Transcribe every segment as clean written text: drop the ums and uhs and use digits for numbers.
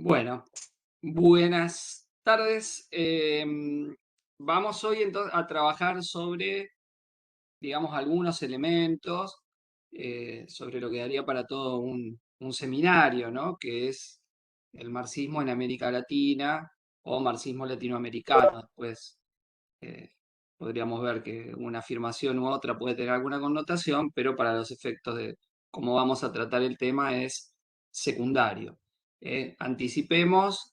Bueno, buenas tardes. Vamos hoy entonces a trabajar sobre, digamos, algunos elementos sobre lo que daría para todo un seminario, ¿no? Que es el marxismo en América Latina o marxismo latinoamericano. Después eh, podríamos ver que una afirmación u otra puede tener alguna connotación, pero para los efectos de cómo vamos a tratar el tema es secundario. Anticipemos,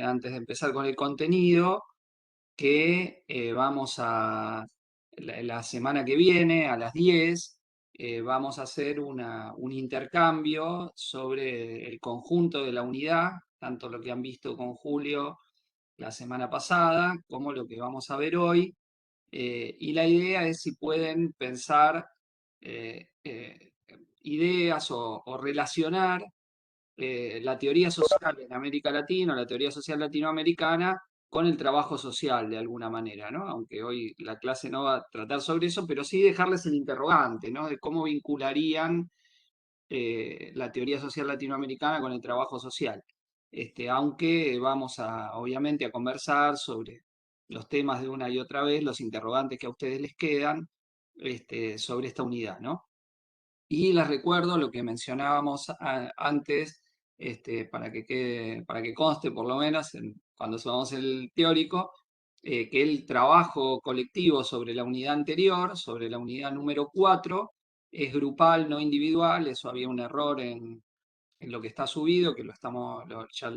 antes de empezar con el contenido, que vamos a, la semana que viene, a las 10, vamos a hacer un intercambio sobre el conjunto de la unidad, tanto lo que han visto con Julio la semana pasada, como lo que vamos a ver hoy. Y la idea es si pueden pensar ideas o relacionar la teoría social en América Latina, la teoría social latinoamericana, con el trabajo social de alguna manera, ¿no? Aunque hoy la clase no va a tratar sobre eso, pero sí dejarles el interrogante, ¿no? De cómo vincularían la teoría social latinoamericana con el trabajo social. Aunque vamos obviamente, a conversar sobre los temas de una y otra vez, los interrogantes que a ustedes les quedan, sobre esta unidad, ¿no? Y les recuerdo lo que mencionábamos antes, para que conste por lo menos cuando subamos el teórico, que el trabajo colectivo sobre la unidad anterior, sobre la unidad número 4, es grupal, no individual. Eso había un error en lo que está subido, que ya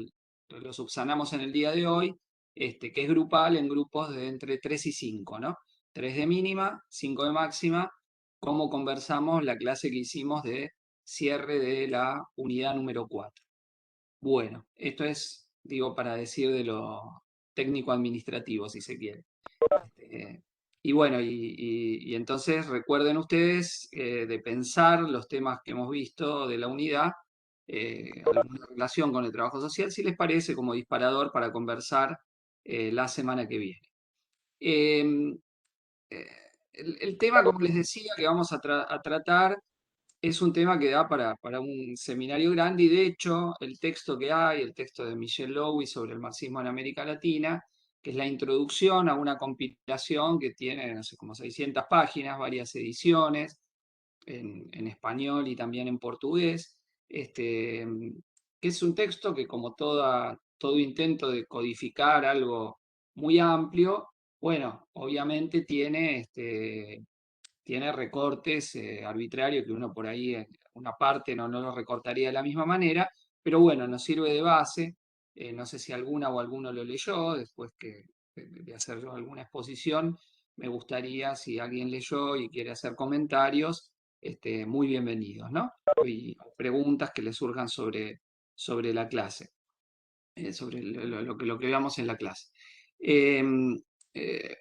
lo subsanamos en el día de hoy, que es grupal en grupos de entre 3 y 5, ¿no? 3 de mínima, 5 de máxima, como conversamos la clase que hicimos de cierre de la unidad número 4. Bueno, esto es, digo, para decir de lo técnico-administrativo, si se quiere. Eh, y bueno, y entonces recuerden ustedes de pensar los temas que hemos visto de la unidad, alguna relación con el trabajo social, si les parece, como disparador para conversar la semana que viene. Eh, eh, el tema, como les decía, que vamos a tratar es un tema que da para un seminario grande, y de hecho el texto que hay, el texto de Michel Lewis sobre el marxismo en América Latina, que es la introducción a una compilación que tiene, no sé, como 600 páginas, varias ediciones en español y también en portugués, que es un texto que, como todo intento de codificar algo muy amplio, bueno, obviamente tiene recortes arbitrarios que uno por ahí en una parte no lo recortaría de la misma manera, pero bueno, nos sirve de base. No sé si alguna o alguno lo leyó, después de hacer yo alguna exposición, me gustaría, si alguien leyó y quiere hacer comentarios, muy bienvenidos, ¿no? Y preguntas que le surjan sobre la clase, sobre lo que veamos en la clase. Em, eh,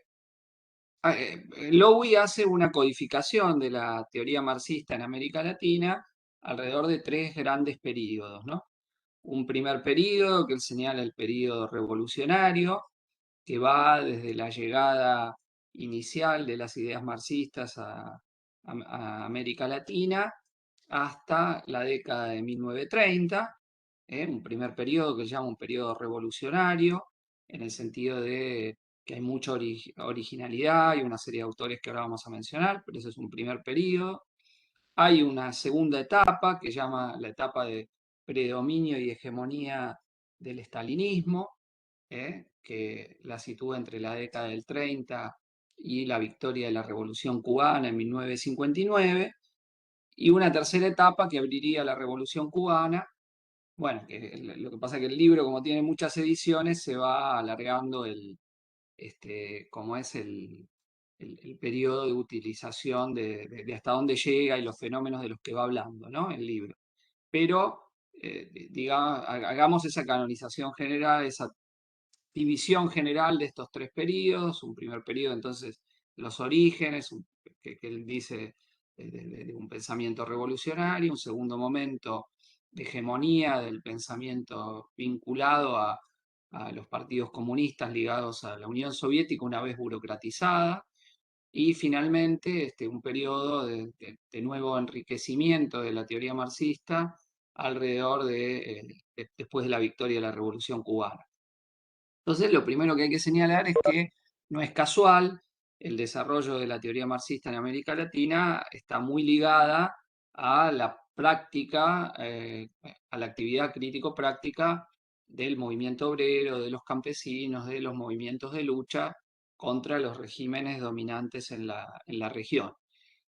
Lowy hace una codificación de la teoría marxista en América Latina alrededor de tres grandes períodos, ¿no? Un primer período que él señala el período revolucionario, que va desde la llegada inicial de las ideas marxistas a América Latina hasta la década de 1930, un primer periodo que se llama un periodo revolucionario, en el sentido de que hay mucha originalidad y una serie de autores que ahora vamos a mencionar, pero ese es un primer periodo. Hay una segunda etapa que llama la etapa de predominio y hegemonía del estalinismo, que la sitúa entre la década del 30 y la victoria de la Revolución Cubana en 1959, y una tercera etapa que abriría la Revolución Cubana. Bueno, lo que pasa es que el libro, como tiene muchas ediciones, se va alargando como es el periodo de utilización de hasta dónde llega y los fenómenos de los que va hablando, ¿no? El libro. Pero, digamos, hagamos esa canonización general, esa división general de estos tres periodos. Un primer periodo, entonces, los orígenes, que él dice de un pensamiento revolucionario. Un segundo momento de hegemonía del pensamiento vinculado a los partidos comunistas ligados a la Unión Soviética una vez burocratizada. Y finalmente un periodo de nuevo enriquecimiento de la teoría marxista alrededor después de la victoria de la Revolución Cubana. Entonces, lo primero que hay que señalar es que no es casual, el desarrollo de la teoría marxista en América Latina está muy ligada a la práctica, a la actividad crítico-práctica del movimiento obrero, de los campesinos, de los movimientos de lucha contra los regímenes dominantes en la región.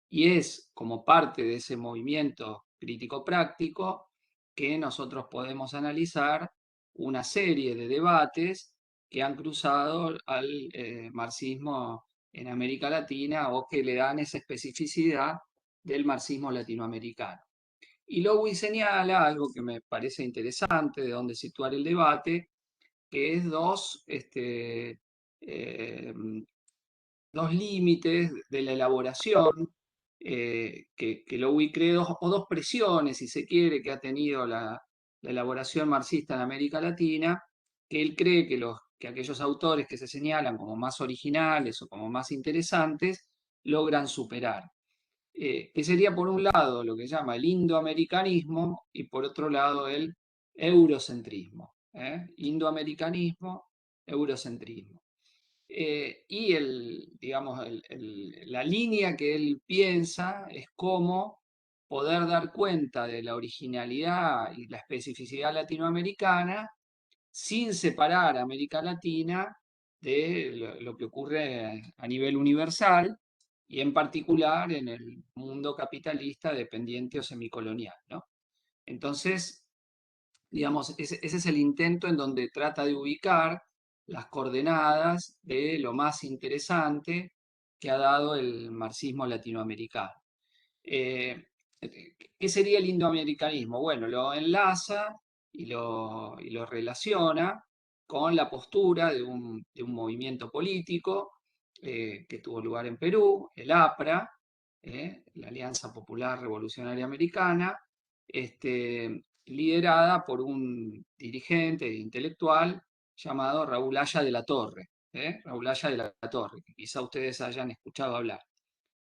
Y es como parte de ese movimiento crítico-práctico que nosotros podemos analizar una serie de debates que han cruzado al marxismo en América Latina o que le dan esa especificidad del marxismo latinoamericano. Y Lowy señala algo que me parece interesante de dónde situar el debate, que es eh, dos límites de la elaboración que Lowy cree, o dos presiones, si se quiere, que ha tenido la elaboración marxista en América Latina, que él cree que aquellos autores que se señalan como más originales o como más interesantes logran superar. Que sería por un lado lo que llama el indoamericanismo y por otro lado el eurocentrismo. Indoamericanismo, eurocentrismo. Y digamos, la línea que él piensa es cómo poder dar cuenta de la originalidad y la especificidad latinoamericana sin separar a América Latina de lo que ocurre a nivel universal y en particular en el mundo capitalista dependiente o semicolonial, ¿no? Entonces, digamos, ese es el intento en donde trata de ubicar las coordenadas de lo más interesante que ha dado el marxismo latinoamericano. Eh, ¿Qué sería el indoamericanismo? Bueno, lo enlaza y lo relaciona con la postura de un movimiento político que tuvo lugar en Perú, el APRA, la Alianza Popular Revolucionaria Americana, liderada por un dirigente intelectual llamado Raúl Haya de la Torre. Raúl Haya de la Torre, que quizá ustedes hayan escuchado hablar.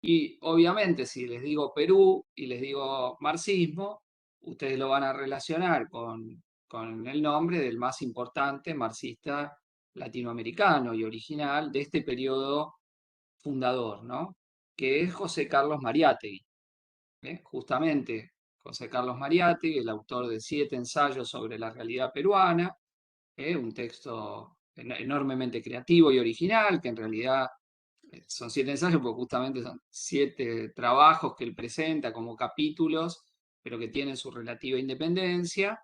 Y obviamente si les digo Perú y les digo marxismo, ustedes lo van a relacionar con el nombre del más importante marxista latinoamericano y original de este periodo fundador, ¿no? Que es José Carlos Mariátegui. Justamente José Carlos Mariátegui, el autor de 7 ensayos sobre la realidad peruana, un texto enormemente creativo y original, que en realidad son 7 ensayos, porque justamente son 7 trabajos que él presenta como capítulos, pero que tienen su relativa independencia.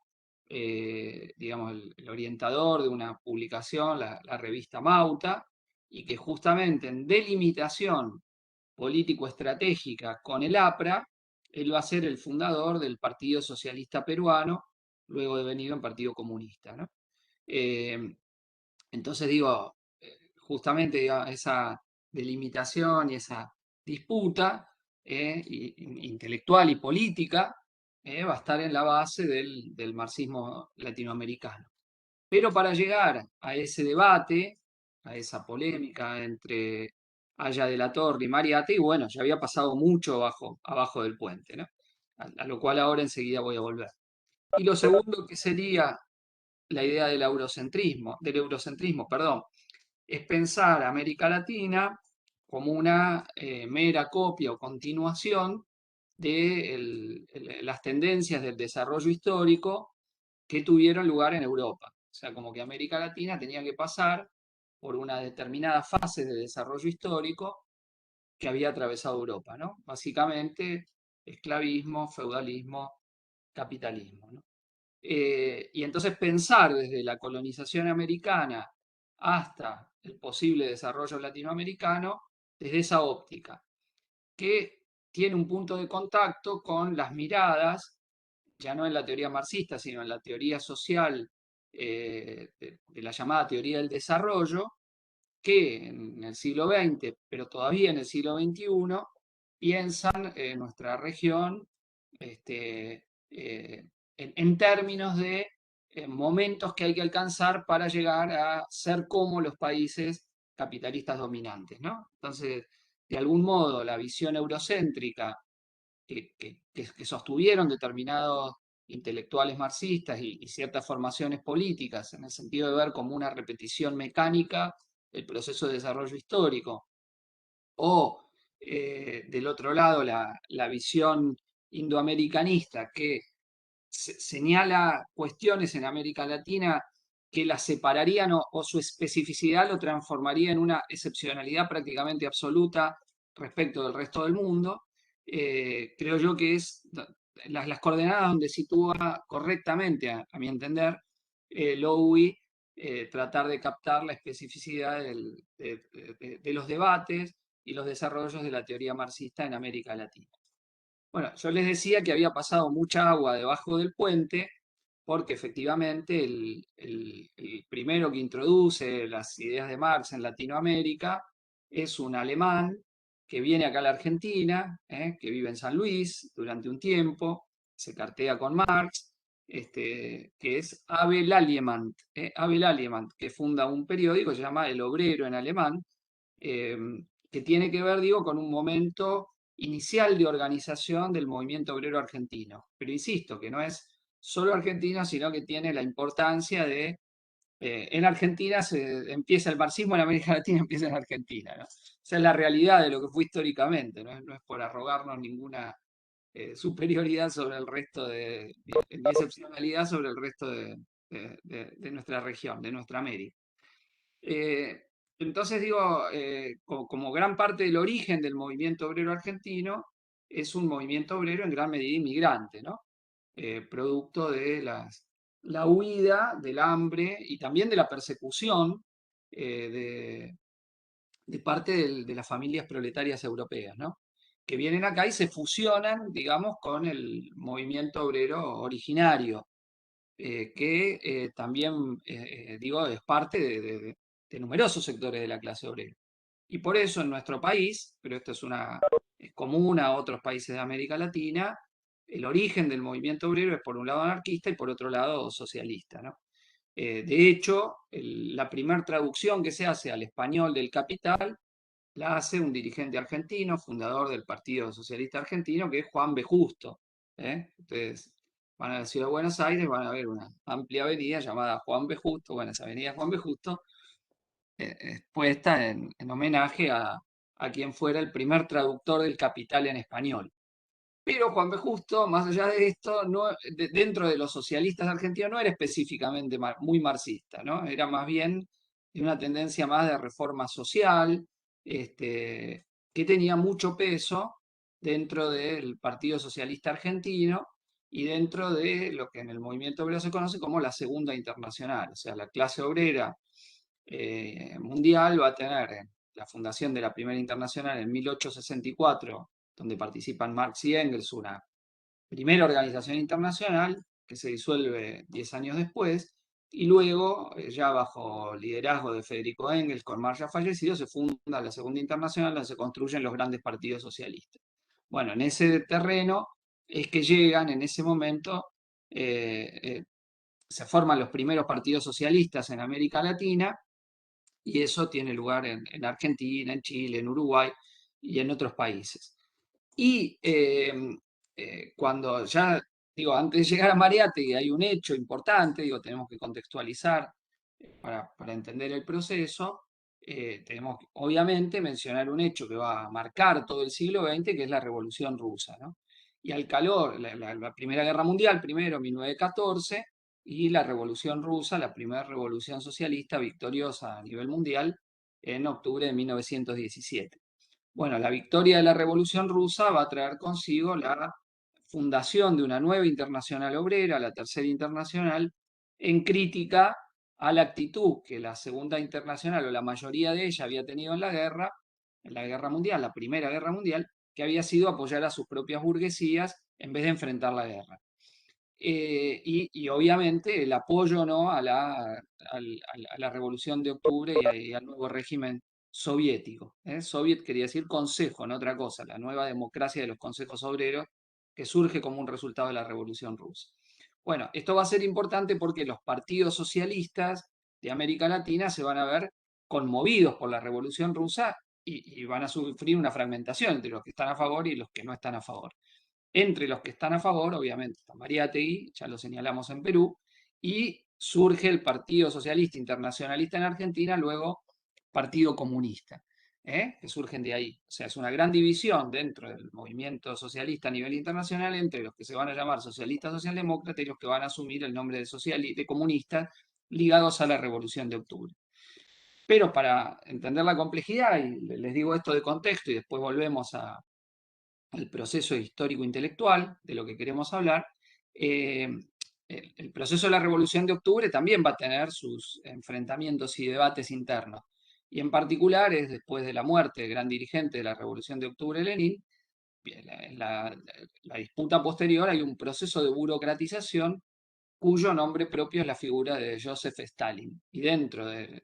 Digamos, el orientador de una publicación, la revista Mauta, y que justamente en delimitación político-estratégica con el APRA, él va a ser el fundador del Partido Socialista Peruano, luego de venido en Partido Comunista, ¿no? Eh, entonces digo, justamente digamos, esa delimitación y esa disputa intelectual y política va a estar en la base del marxismo latinoamericano. Pero para llegar a ese debate, a esa polémica entre Haya de la Torre y Mariátegui, y bueno, ya había pasado mucho abajo del puente, ¿no? A lo cual ahora enseguida voy a volver. Y lo segundo que sería la idea del eurocentrismo, perdón, es pensar a América Latina como una mera copia o continuación de las tendencias del desarrollo histórico que tuvieron lugar en Europa. O sea, como que América Latina tenía que pasar por una determinada fase de desarrollo histórico que había atravesado Europa, ¿no? Básicamente, esclavismo, feudalismo, capitalismo, ¿no? Y entonces pensar desde la colonización americana hasta el posible desarrollo latinoamericano desde esa óptica, que tiene un punto de contacto con las miradas, ya no en la teoría marxista, sino en la teoría social de la llamada teoría del desarrollo, que en el siglo XX, pero todavía en el siglo XXI, piensan nuestra región este, en términos de momentos que hay que alcanzar para llegar a ser como los países capitalistas dominantes, ¿no? Entonces, de algún modo, la visión eurocéntrica que sostuvieron determinados intelectuales marxistas y ciertas formaciones políticas, en el sentido de ver como una repetición mecánica el proceso de desarrollo histórico, o del otro lado la visión indoamericanista que señala cuestiones en América Latina que la separarían o su especificidad lo transformaría en una excepcionalidad prácticamente absoluta respecto del resto del mundo. Creo yo que es las coordenadas donde sitúa correctamente, a mi entender, Lowy, tratar de captar la especificidad de los debates y los desarrollos de la teoría marxista en América Latina. Bueno, yo les decía que había pasado mucha agua debajo del puente, porque efectivamente el primero que introduce las ideas de Marx en Latinoamérica es un alemán que viene acá a la Argentina, que vive en San Luis durante un tiempo, se cartea con Marx, que es Abel Allemant, Abel Allemant, que funda un periódico que se llama El Obrero en alemán, eh, que tiene que ver, digo, con un momento inicial de organización del movimiento obrero argentino. Pero insisto, que no es solo argentino, sino que tiene la importancia de, en Argentina se empieza el marxismo, en América Latina empieza en Argentina, ¿no? Esa es la realidad de lo que fue históricamente, no es por arrogarnos ninguna superioridad sobre el resto ni excepcionalidad sobre el resto de nuestra región, de nuestra América. Eh, entonces digo, como gran parte del origen del movimiento obrero argentino, es un movimiento obrero en gran medida inmigrante, ¿no? Producto de la huida del hambre y también de la persecución eh, de, de parte de las familias proletarias europeas, ¿no? Que vienen acá y se fusionan, digamos, con el movimiento obrero originario, que también, digo, es parte de numerosos sectores de la clase obrera. Y por eso en nuestro país, pero esto es común a otros países de América Latina, el origen del movimiento obrero es por un lado anarquista y por otro lado socialista, ¿no? De hecho, la primera traducción que se hace al español del Capital la hace un dirigente argentino, fundador del Partido Socialista Argentino, que es Juan B. Justo. Ustedes van a la ciudad de Buenos Aires, van a ver una amplia avenida llamada Juan B. Justo. Bueno, esa avenida Juan B. Justo puesta en homenaje a quien fuera el primer traductor del Capital en español. Pero Juan B. Justo, más allá de esto, dentro de los socialistas argentinos no era específicamente muy marxista, ¿no? Era más bien de una tendencia más de reforma social, que tenía mucho peso dentro del Partido Socialista Argentino y dentro de lo que en el movimiento obrero se conoce como la Segunda Internacional. O sea, la clase obrera mundial va a tener la fundación de la Primera Internacional en 1864, donde participan Marx y Engels, una primera organización internacional que se disuelve 10 años después, y luego, ya bajo liderazgo de Federico Engels, con Marx ya fallecido, se funda la Segunda Internacional, donde se construyen los grandes partidos socialistas. Bueno, en ese terreno es que llegan, en ese momento, se forman los primeros partidos socialistas en América Latina, y eso tiene lugar en Argentina, en Chile, en Uruguay y en otros países. Y cuando ya, digo, antes de llegar a Mariátegui hay un hecho importante, digo, tenemos que contextualizar para entender el proceso, tenemos que, obviamente, mencionar un hecho que va a marcar todo el siglo XX, que es la Revolución Rusa, ¿no? Y al calor, la Primera Guerra Mundial, primero, 1914, y la Revolución Rusa, la primera revolución socialista victoriosa a nivel mundial, en octubre de 1917. Bueno, la victoria de la Revolución Rusa va a traer consigo la fundación de una nueva internacional obrera, la Tercera Internacional, en crítica a la actitud que la Segunda Internacional o la mayoría de ella había tenido en la Guerra Mundial, la Primera Guerra Mundial, que había sido apoyar a sus propias burguesías en vez de enfrentar la guerra. Y obviamente el apoyo, ¿no?, a la Revolución de Octubre y al nuevo régimen soviético. Soviet quería decir consejo, no otra cosa, la nueva democracia de los consejos obreros que surge como un resultado de la Revolución Rusa. Bueno, esto va a ser importante porque los partidos socialistas de América Latina se van a ver conmovidos por la Revolución Rusa y van a sufrir una fragmentación entre los que están a favor y los que no están a favor. Entre los que están a favor, obviamente, está Mariátegui, ya lo señalamos en Perú, y surge el Partido Socialista Internacionalista en Argentina, luego Partido Comunista, que surgen de ahí. O sea, es una gran división dentro del movimiento socialista a nivel internacional entre los que se van a llamar socialistas socialdemócratas y los que van a asumir el nombre de comunistas ligados a la Revolución de Octubre. Pero para entender la complejidad, y les digo esto de contexto y después volvemos al proceso histórico-intelectual de lo que queremos hablar, eh, el proceso de la Revolución de Octubre también va a tener sus enfrentamientos y debates internos. Y en particular es después de la muerte del gran dirigente de la Revolución de Octubre, Lenin, en la disputa posterior hay un proceso de burocratización cuyo nombre propio es la figura de Joseph Stalin. Y dentro de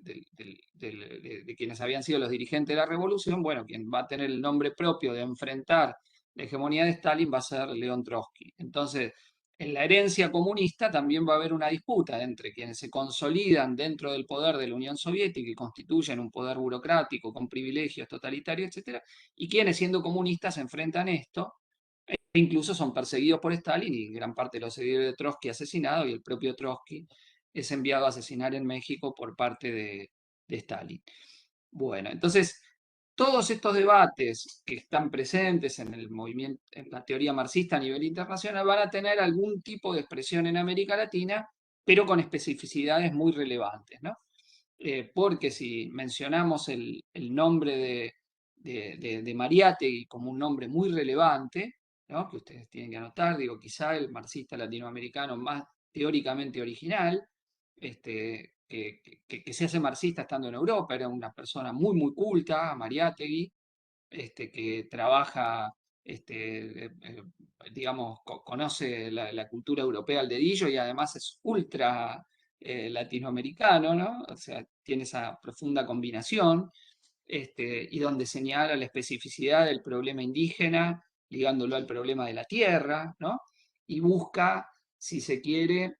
quienes habían sido los dirigentes de la revolución, bueno, quien va a tener el nombre propio de enfrentar la hegemonía de Stalin va a ser León Trotsky. Entonces, en la herencia comunista también va a haber una disputa entre quienes se consolidan dentro del poder de la Unión Soviética y constituyen un poder burocrático con privilegios totalitarios, etcétera, y quienes siendo comunistas se enfrentan esto e incluso son perseguidos por Stalin y gran parte de los seguidores de Trotsky asesinados y el propio Trotsky es enviado a asesinar en México por parte de Stalin. Bueno, entonces todos estos debates que están presentes en el movimiento, en la teoría marxista a nivel internacional, van a tener algún tipo de expresión en América Latina, pero con especificidades muy relevantes, ¿no? Porque si mencionamos el nombre de Mariátegui como un nombre muy relevante, ¿no? Que ustedes tienen que anotar, digo, quizá el marxista latinoamericano más teóricamente original, que se hace marxista estando en Europa, era una persona muy, muy culta, Mariátegui, que trabaja, digamos, conoce la cultura europea al dedillo y además es ultra latinoamericano, ¿no? O sea, tiene esa profunda combinación, y donde señala la especificidad del problema indígena, ligándolo al problema de la tierra, ¿no? Y busca, si se quiere,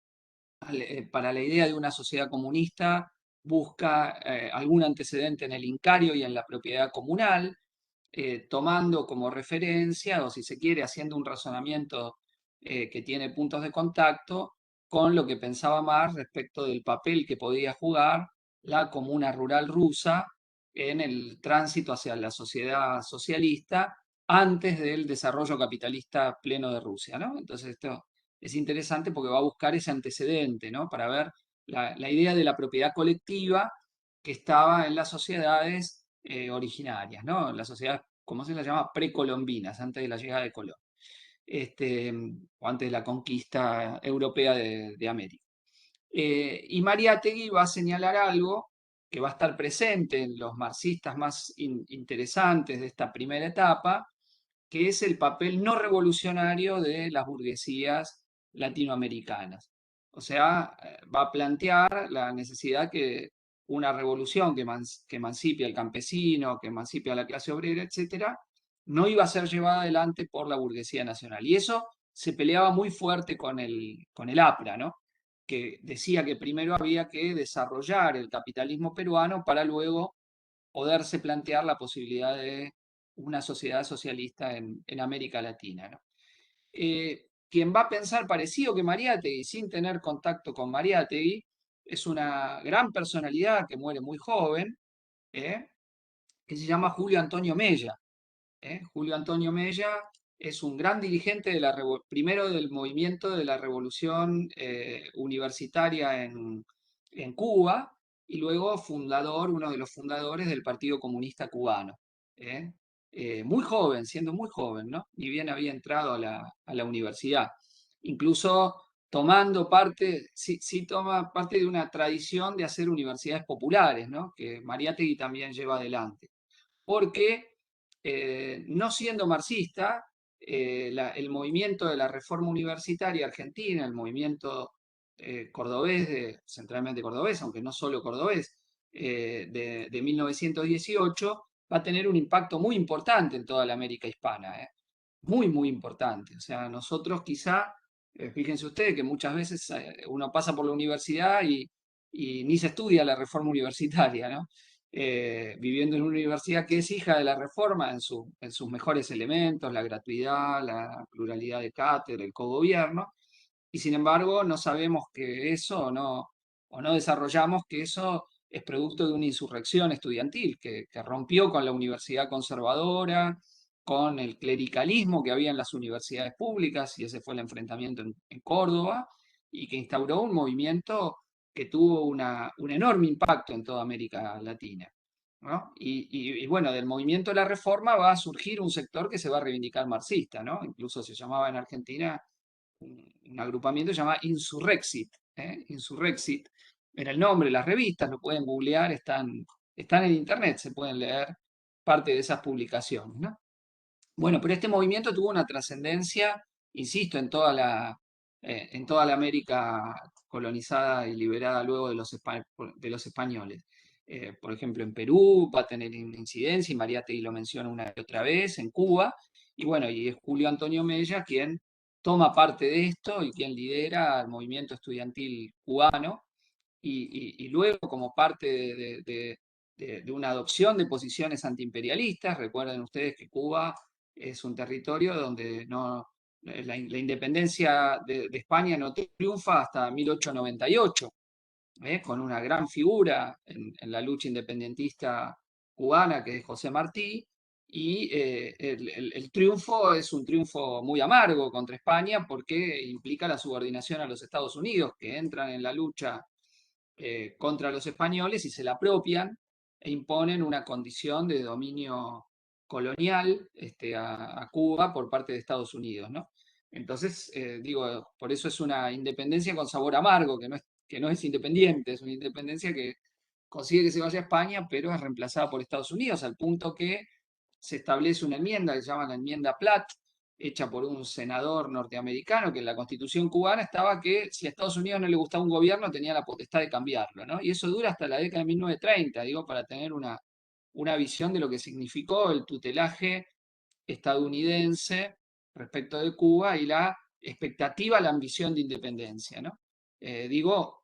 para la idea de una sociedad comunista, busca algún antecedente en el incario y en la propiedad comunal, tomando como referencia, o si se quiere, haciendo un razonamiento que tiene puntos de contacto con lo que pensaba Marx respecto del papel que podía jugar la comuna rural rusa en el tránsito hacia la sociedad socialista antes del desarrollo capitalista pleno de Rusia, ¿no? Entonces esto es interesante porque va a buscar ese antecedente, ¿no? Para ver la idea de la propiedad colectiva que estaba en las sociedades originarias, ¿no? Las sociedades, como se las llama, precolombinas, antes de la llegada de Colón, este, o antes de la conquista europea de América. Y Mariátegui va a señalar algo que va a estar presente en los marxistas más interesantes de esta primera etapa, que es el papel no revolucionario de las burguesías latinoamericanas. O sea, va a plantear la necesidad que una revolución que emancipe al campesino, que emancipe a la clase obrera, etcétera, no iba a ser llevada adelante por la burguesía nacional. Y eso se peleaba muy fuerte con el APRA, ¿no? Que decía que primero había que desarrollar el capitalismo peruano para luego poderse plantear la posibilidad de una sociedad socialista en América Latina, ¿no? Quien va a pensar parecido que Mariátegui, sin tener contacto con Mariátegui, es una gran personalidad que muere muy joven, ¿eh? Que se llama Julio Antonio Mella. Julio Antonio Mella es un gran dirigente primero del movimiento de la revolución universitaria en Cuba y luego uno de los fundadores del Partido Comunista Cubano. ¿eh? Muy joven, siendo muy joven, ¿no? Ni bien había entrado a la universidad. Incluso tomando parte, sí toma parte de una tradición de hacer universidades populares, ¿no? Que Mariátegui también lleva adelante porque no siendo marxista, el movimiento de la reforma universitaria argentina, el movimiento cordobés, centralmente cordobés, aunque no solo cordobés, de 1918, va a tener un impacto muy importante en toda la América hispana, muy, muy importante. O sea, nosotros quizá, fíjense ustedes que muchas veces uno pasa por la universidad y ni se estudia la reforma universitaria, ¿no? viviendo en una universidad que es hija de la Reforma en sus mejores elementos, la gratuidad, la pluralidad de cátedra, el cogobierno, y sin embargo no sabemos que eso o no desarrollamos que eso es producto de una insurrección estudiantil que rompió con la universidad conservadora, con el clericalismo que había en las universidades públicas, y ese fue el enfrentamiento en Córdoba, y que instauró un movimiento que tuvo un enorme impacto en toda América Latina. ¿No? Y bueno, del movimiento de la reforma va a surgir un sector que se va a reivindicar marxista, ¿no? Incluso se llamaba en Argentina un agrupamiento llamado Insurrexit. Insurrexit era el nombre, las revistas, lo pueden googlear, están en internet, se pueden leer parte de esas publicaciones, ¿no? Bueno, pero este movimiento tuvo una trascendencia, insisto, en toda la América colonizada y liberada luego de los españoles. Por ejemplo, en Perú va a tener incidencia, y Mariátegui lo menciona una y otra vez, en Cuba, y bueno, y es Julio Antonio Mella quien toma parte de esto y quien lidera el movimiento estudiantil cubano, y luego como parte de una adopción de posiciones antiimperialistas. Recuerden ustedes que Cuba es un territorio donde la independencia de España no triunfa hasta 1898, con una gran figura en la lucha independentista cubana que es José Martí, y el triunfo es un triunfo muy amargo contra España porque implica la subordinación a los Estados Unidos, que entran en la lucha contra los españoles y se la apropian e imponen una condición de dominio colonial, a Cuba por parte de Estados Unidos, ¿no? Entonces, digo, por eso es una independencia con sabor amargo, que no es independiente, es una independencia que consigue que se vaya a España, pero es reemplazada por Estados Unidos, al punto que se establece una enmienda que se llama la enmienda Platt, hecha por un senador norteamericano, que en la constitución cubana estaba que si a Estados Unidos no le gustaba un gobierno tenía la potestad de cambiarlo, ¿no? Y eso dura hasta la década de 1930, digo, para tener una visión de lo que significó el tutelaje estadounidense respecto de Cuba y la expectativa, la ambición de independencia, ¿no? Digo,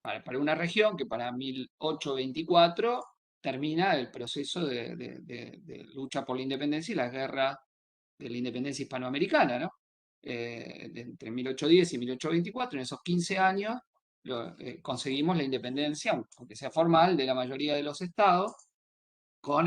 para una región que para 1824 termina el proceso de lucha por la independencia y la guerra de la independencia hispanoamericana, ¿no? Entre 1810 y 1824, en esos 15 años, conseguimos la independencia, aunque sea formal, de la mayoría de los estados, con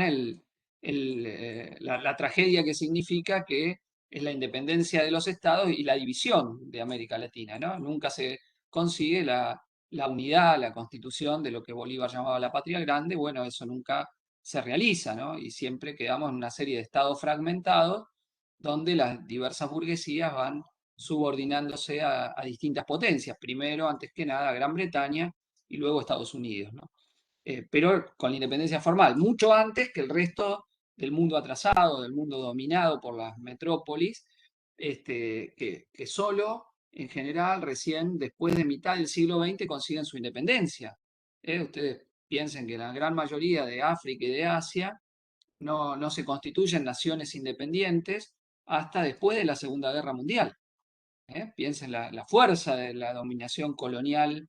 la tragedia que significa que es la independencia de los estados y la división de América Latina, ¿no? Nunca se consigue la unidad, la constitución de lo que Bolívar llamaba la patria grande. Bueno, eso nunca se realiza, ¿no? Y siempre quedamos en una serie de estados fragmentados donde las diversas burguesías van subordinándose a distintas potencias, primero, antes que nada, a Gran Bretaña y luego Estados Unidos, ¿no? Pero con la independencia formal, mucho antes que el resto del mundo atrasado, del mundo dominado por las metrópolis, que solo, en general, recién después de mitad del siglo XX consiguen su independencia. Ustedes piensen que la gran mayoría de África y de Asia no se constituyen naciones independientes hasta después de la Segunda Guerra Mundial. Piensen la fuerza de la dominación colonial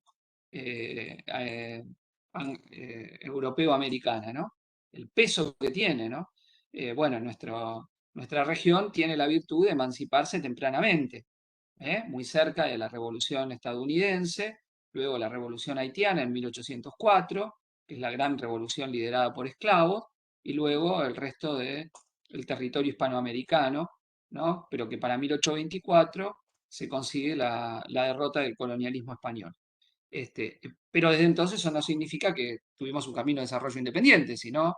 europeo-americana, ¿no? El peso que tiene, ¿no? Bueno, nuestra región tiene la virtud de emanciparse tempranamente, muy cerca de la Revolución estadounidense, luego la Revolución haitiana en 1804, que es la gran revolución liderada por esclavos, y luego el resto del territorio hispanoamericano, ¿no? Pero que para 1824 se consigue la derrota del colonialismo español. Pero desde entonces eso no significa que tuvimos un camino de desarrollo independiente, sino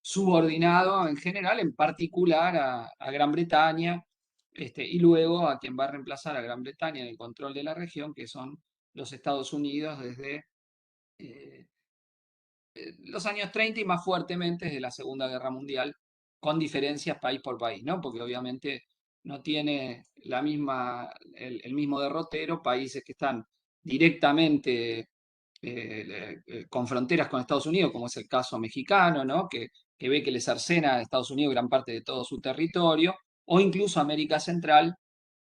subordinado en general, en particular a Gran Bretaña, y luego a quien va a reemplazar a Gran Bretaña en el control de la región, que son los Estados Unidos desde eh, los años 30 y más fuertemente desde la Segunda Guerra Mundial, con diferencias país por país, ¿no? Porque obviamente no tiene el mismo derrotero países que están directamente con fronteras con Estados Unidos, como es el caso mexicano, ¿no? Que ve que le cercena a Estados Unidos gran parte de todo su territorio, o incluso América Central,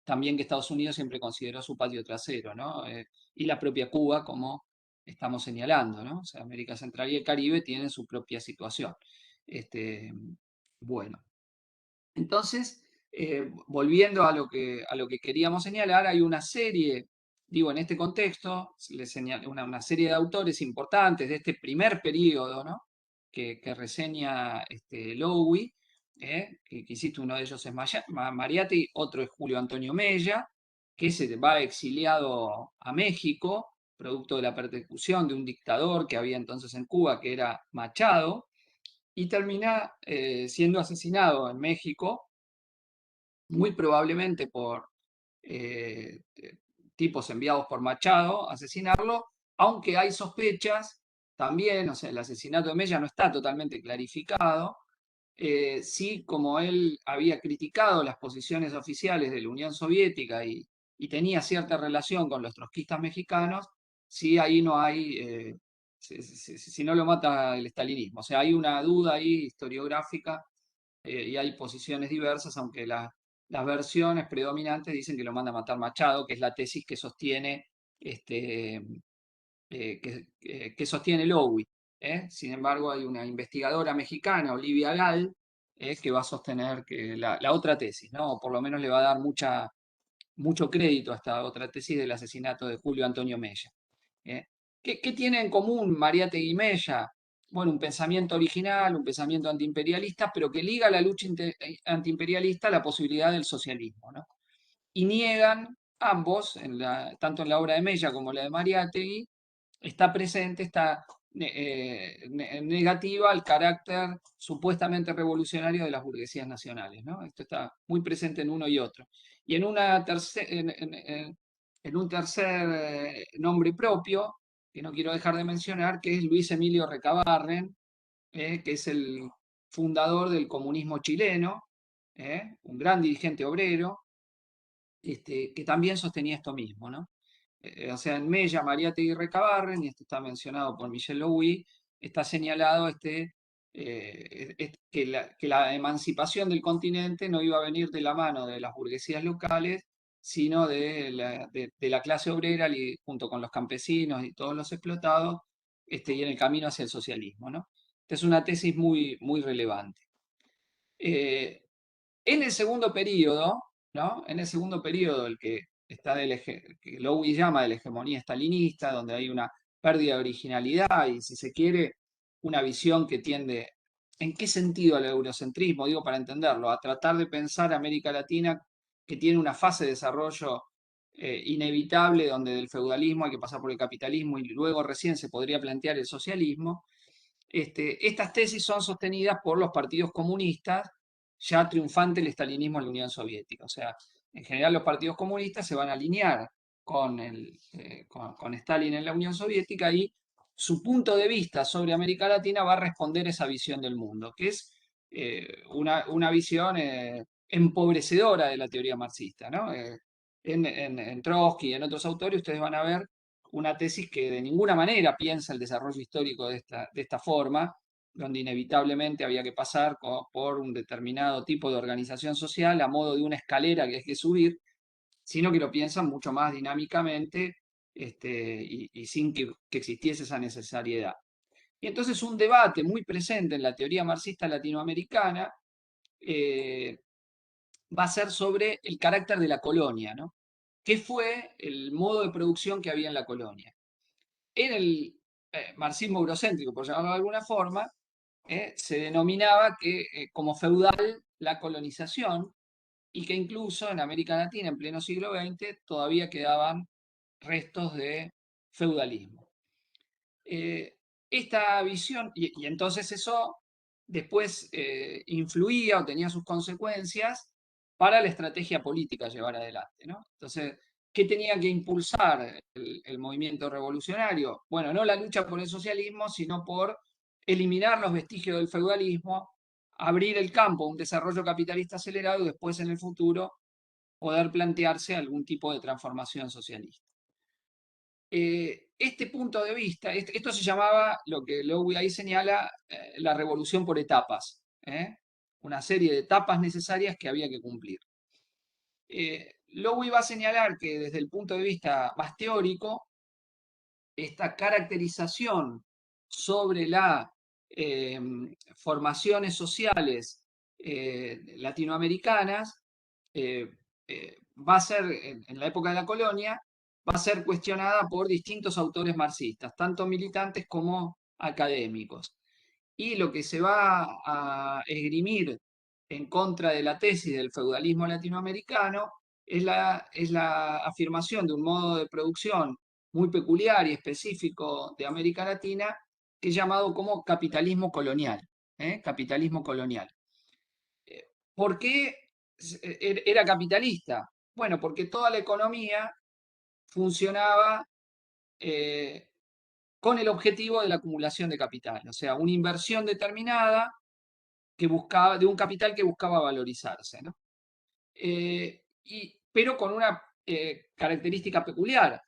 también que Estados Unidos siempre consideró su patio trasero, ¿no? Y la propia Cuba como estamos señalando, ¿no? O sea, América Central y el Caribe tienen su propia situación. Este, bueno, entonces, volviendo a lo que queríamos señalar, hay una serie, digo, en este contexto, una serie de autores importantes de este primer periodo, ¿no? Que reseña Lowy, que hiciste, uno de ellos es Mariátegui, otro es Julio Antonio Mella, que se va exiliado a México, producto de la persecución de un dictador que había entonces en Cuba, que era Machado, y termina siendo asesinado en México, muy probablemente por tipos enviados por Machado a asesinarlo, aunque hay sospechas también, o sea, el asesinato de Mella no está totalmente clarificado. Sí, como él había criticado las posiciones oficiales de la Unión Soviética y tenía cierta relación con los trotskistas mexicanos, sí, ahí no hay, si no lo mata el estalinismo. O sea, hay una duda ahí historiográfica, y hay posiciones diversas, aunque las versiones predominantes dicen que lo manda a matar Machado, que es la tesis que sostiene, este, que sostiene Lowy. Sin embargo, hay una investigadora mexicana, Olivia Gall, que va a sostener que la otra tesis, ¿no? O por lo menos le va a dar mucho crédito a esta otra tesis del asesinato de Julio Antonio Mella. ¿eh? ¿Qué tiene en común Mariátegui y Mella? Bueno, un pensamiento original, un pensamiento antiimperialista, pero que liga la lucha antiimperialista a la posibilidad del socialismo, ¿no? Y niegan ambos, tanto en la obra de Mella como la de Mariátegui, está presente esta negativa al carácter supuestamente revolucionario de las burguesías nacionales, ¿no? Esto está muy presente en uno y otro. Y en un tercer nombre propio, que no quiero dejar de mencionar, que es Luis Emilio Recabarren, que es el fundador del comunismo chileno, un gran dirigente obrero, que también sostenía esto mismo, ¿no? O sea, en Mella, Mariátegui y Recabarren, y esto está mencionado por Michel Louis, está señalado que la emancipación del continente no iba a venir de la mano de las burguesías locales, sino de la clase obrera, junto con los campesinos y todos los explotados, y en el camino hacia el socialismo, ¿no? Esta es una tesis muy relevante. Eh, en el segundo periodo, ¿no? En el segundo periodo, el que está que Lowy llama de la hegemonía estalinista, donde hay una pérdida de originalidad y, si se quiere, una visión que tiende, ¿en qué sentido al eurocentrismo? Digo, para entenderlo, a tratar de pensar América Latina, que tiene una fase de desarrollo inevitable, donde del feudalismo hay que pasar por el capitalismo y luego recién se podría plantear el socialismo. Estas tesis son sostenidas por los partidos comunistas, ya triunfante el estalinismo en la Unión Soviética. O sea, en general los partidos comunistas se van a alinear con Stalin en la Unión Soviética, y su punto de vista sobre América Latina va a responder a esa visión del mundo, que es una visión empobrecedora de la teoría marxista, ¿no? En Trotsky y en otros autores ustedes van a ver una tesis que de ninguna manera piensa el desarrollo histórico de esta forma, donde inevitablemente había que pasar por un determinado tipo de organización social a modo de una escalera que hay que subir, sino que lo piensan mucho más dinámicamente, y sin que existiese esa necesariedad. Y entonces un debate muy presente en la teoría marxista latinoamericana va a ser sobre el carácter de la colonia, ¿no? ¿Qué fue el modo de producción que había en la colonia? En el marxismo eurocéntrico, por llamarlo de alguna forma, se denominaba que como feudal la colonización, y que incluso en América Latina, en pleno siglo XX, todavía quedaban restos de feudalismo. Eh, Esta visión, y entonces eso después influía o tenía sus consecuencias para la estrategia política a llevar adelante, ¿no? Entonces, ¿qué tenía que impulsar el movimiento revolucionario? Bueno, no la lucha por el socialismo, sino por eliminar los vestigios del feudalismo, abrir el campo a un desarrollo capitalista acelerado y después en el futuro poder plantearse algún tipo de transformación socialista. Este punto de vista, esto se llamaba, lo que Lowy ahí señala, la revolución por etapas, una serie de etapas necesarias que había que cumplir. Lowy va a señalar que desde el punto de vista más teórico, esta caracterización sobre las formaciones sociales latinoamericanas va a ser, en la época de la colonia, va a ser cuestionada por distintos autores marxistas, tanto militantes como académicos. Y lo que se va a esgrimir en contra de la tesis del feudalismo latinoamericano es la afirmación de un modo de producción muy peculiar y específico de América Latina, que es llamado como capitalismo colonial. Capitalismo colonial. ¿Por qué era capitalista? Bueno, porque toda la economía funcionaba eh, con el objetivo de la acumulación de capital, o sea, una inversión determinada que buscaba, de un capital que buscaba valorizarse, ¿no? Pero con una característica peculiar,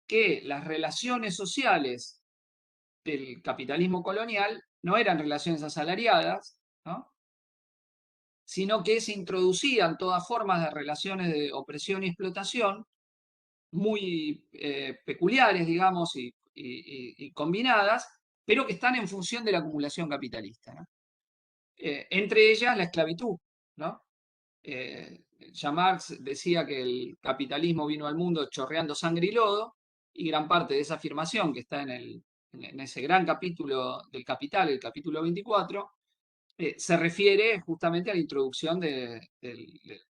que las relaciones sociales del capitalismo colonial no eran relaciones asalariadas, ¿no? Sino que se introducían todas formas de relaciones de opresión y explotación muy peculiares, digamos, y combinadas, pero que están en función de la acumulación capitalista, ¿no? Entre ellas la esclavitud, ¿no? Ya Marx decía que el capitalismo vino al mundo chorreando sangre y lodo, y gran parte de esa afirmación que está en ese gran capítulo del Capital, el capítulo 24, se refiere justamente a la introducción de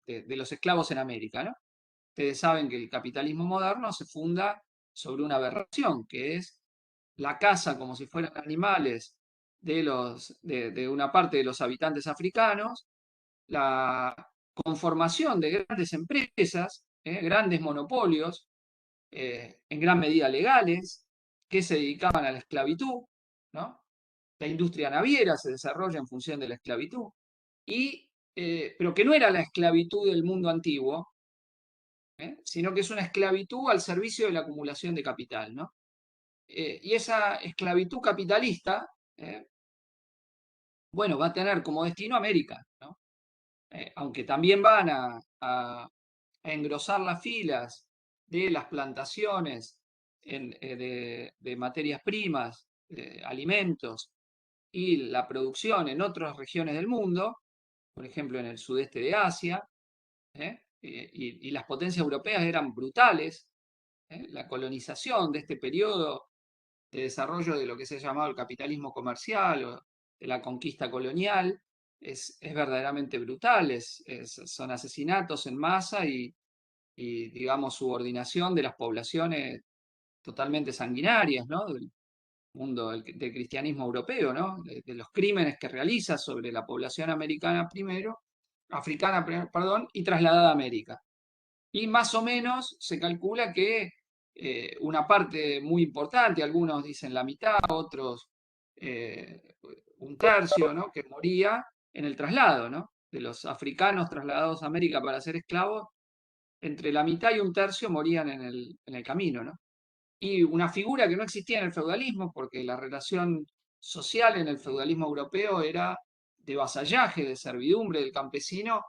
los esclavos en América, ¿no? Ustedes saben que el capitalismo moderno se funda sobre una aberración, que es la caza como si fueran animales de una parte de los habitantes africanos, la conformación de grandes empresas, grandes monopolios, en gran medida legales, que se dedicaban a la esclavitud, ¿no? La industria naviera se desarrolla en función de la esclavitud, pero que no era la esclavitud del mundo antiguo, sino que es una esclavitud al servicio de la acumulación de capital, ¿no? Y esa esclavitud capitalista, bueno, va a tener como destino América, ¿no? Aunque también van a engrosar las filas de las plantaciones de materias primas, alimentos y la producción en otras regiones del mundo, por ejemplo en el sudeste de Asia, y las potencias europeas eran brutales. La colonización de este periodo de desarrollo de lo que se ha llamado el capitalismo comercial o de la conquista colonial es verdaderamente brutal, son asesinatos en masa digamos, subordinación de las poblaciones totalmente sanguinarias, ¿no? Del mundo del cristianismo europeo, ¿no? De los crímenes que realiza sobre la población americana primero, africana, perdón, y trasladada a América. Y más o menos se calcula que una parte muy importante, algunos dicen la mitad, otros un tercio, ¿no? Que moría en el traslado, ¿no? De los africanos trasladados a América para ser esclavos, entre la mitad y un tercio morían en el camino, ¿no? Y una figura que no existía en el feudalismo, porque la relación social en el feudalismo europeo era de vasallaje, de servidumbre del campesino,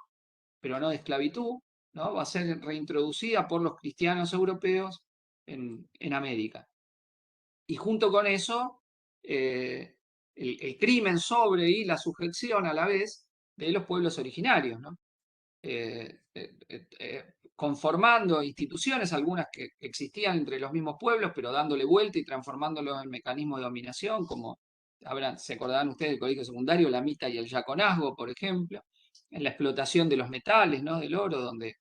pero no de esclavitud, ¿no? Va a ser reintroducida por los cristianos europeos en América. Y junto con eso, el crimen sobre y la sujeción a la vez de los pueblos originarios, ¿no? Conformando instituciones, algunas que existían entre los mismos pueblos, pero dándole vuelta y transformándolos en mecanismos de dominación, como se acordarán ustedes del colegio secundario, la mita y el yaconazgo, por ejemplo, en la explotación de los metales, ¿no? Del oro, donde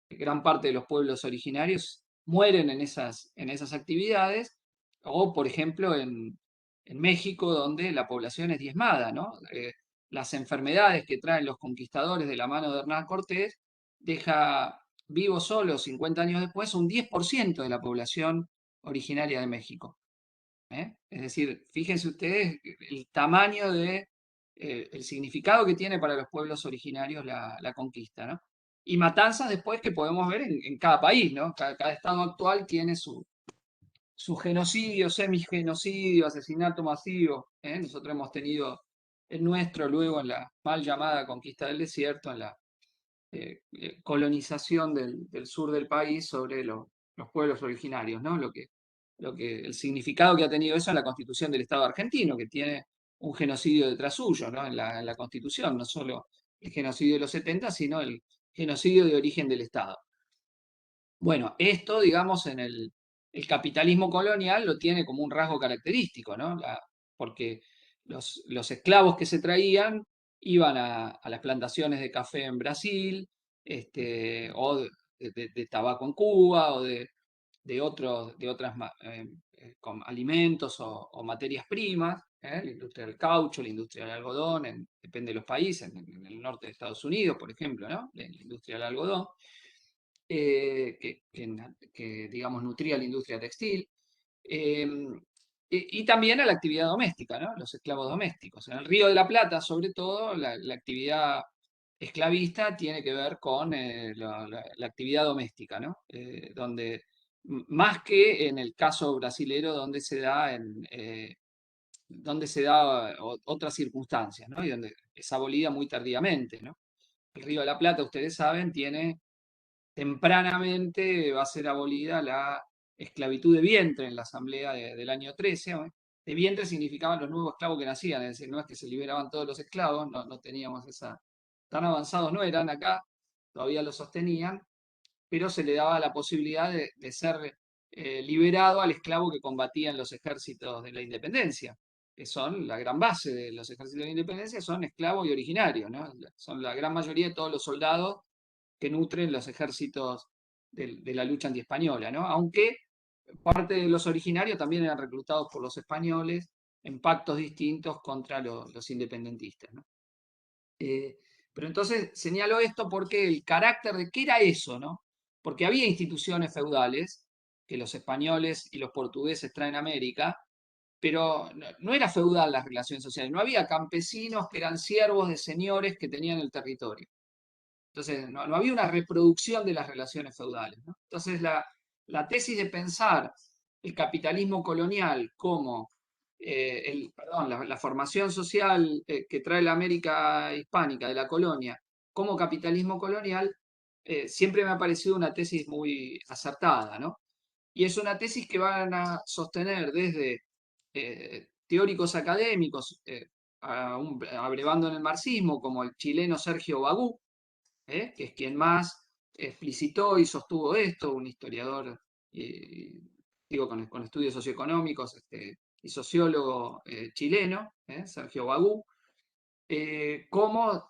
gran parte de los pueblos originarios mueren en esas actividades, o por ejemplo en México, donde la población es diezmada, ¿no? Las enfermedades que traen los conquistadores de la mano de Hernán Cortés deja vivo solo 50 años después un 10% de la población originaria de México. Es decir, fíjense ustedes el tamaño el significado que tiene para los pueblos originarios la conquista, ¿no? Y matanzas después que podemos ver en cada país, ¿no? Cada estado actual tiene su genocidio, semigenocidio, asesinato masivo. Nosotros hemos tenido el nuestro luego en la mal llamada conquista del desierto, en la colonización del sur del país sobre los pueblos originarios, ¿no? Lo que el significado que ha tenido eso en la Constitución del Estado argentino, que tiene un genocidio detrás suyo, ¿no? En la Constitución, no solo el genocidio de los 70, sino el genocidio de origen del Estado. Bueno, esto, digamos, el capitalismo colonial lo tiene como un rasgo característico, ¿no? Porque los esclavos que se traían iban a las plantaciones de café en Brasil, o de tabaco en Cuba, o de otras alimentos o materias primas, la industria del caucho, la industria del algodón, depende de los países, en el norte de Estados Unidos, por ejemplo, ¿no? La industria del algodón, digamos, nutría la industria textil, eh, y también a la actividad doméstica, ¿no? Los esclavos domésticos. En el Río de la Plata, sobre todo, la actividad esclavista tiene que ver con la actividad doméstica, ¿no? Donde, más que en el caso brasilero, donde se da otras circunstancias, ¿no? Y donde es abolida muy tardíamente, ¿no? El Río de la Plata, ustedes saben, tiene tempranamente va a ser abolida la esclavitud de vientre en la asamblea del año 13. De vientre significaban los nuevos esclavos que nacían, es decir, no es que se liberaban todos los esclavos, no teníamos esa, tan avanzados no eran acá, todavía lo sostenían, pero se le daba la posibilidad de ser liberado al esclavo que combatía en los ejércitos de la independencia, que son la gran base de los ejércitos de la independencia, son esclavos y originarios, ¿no? Son la gran mayoría de todos los soldados que nutren los ejércitos de la lucha antiespañola, ¿no? Aunque parte de los originarios también eran reclutados por los españoles en pactos distintos contra los independentistas, ¿no? Eh, pero entonces señalo esto porque el carácter de qué era eso, ¿no? Porque había instituciones feudales que los españoles y los portugueses traen a América, pero no era feudal las relaciones sociales, no había campesinos que eran siervos de señores que tenían el territorio. Entonces, no había una reproducción de las relaciones feudales, ¿no? Entonces, la tesis de pensar el capitalismo colonial como, perdón, la formación social que trae la América hispánica de la colonia como capitalismo colonial, siempre me ha parecido una tesis muy acertada, ¿no? Y es una tesis que van a sostener desde teóricos académicos, abrevando en el marxismo, como el chileno Sergio Bagú, que es quien más explicitó y sostuvo esto, un historiador, digo, con estudios socioeconómicos, y sociólogo chileno, Sergio Bagú, como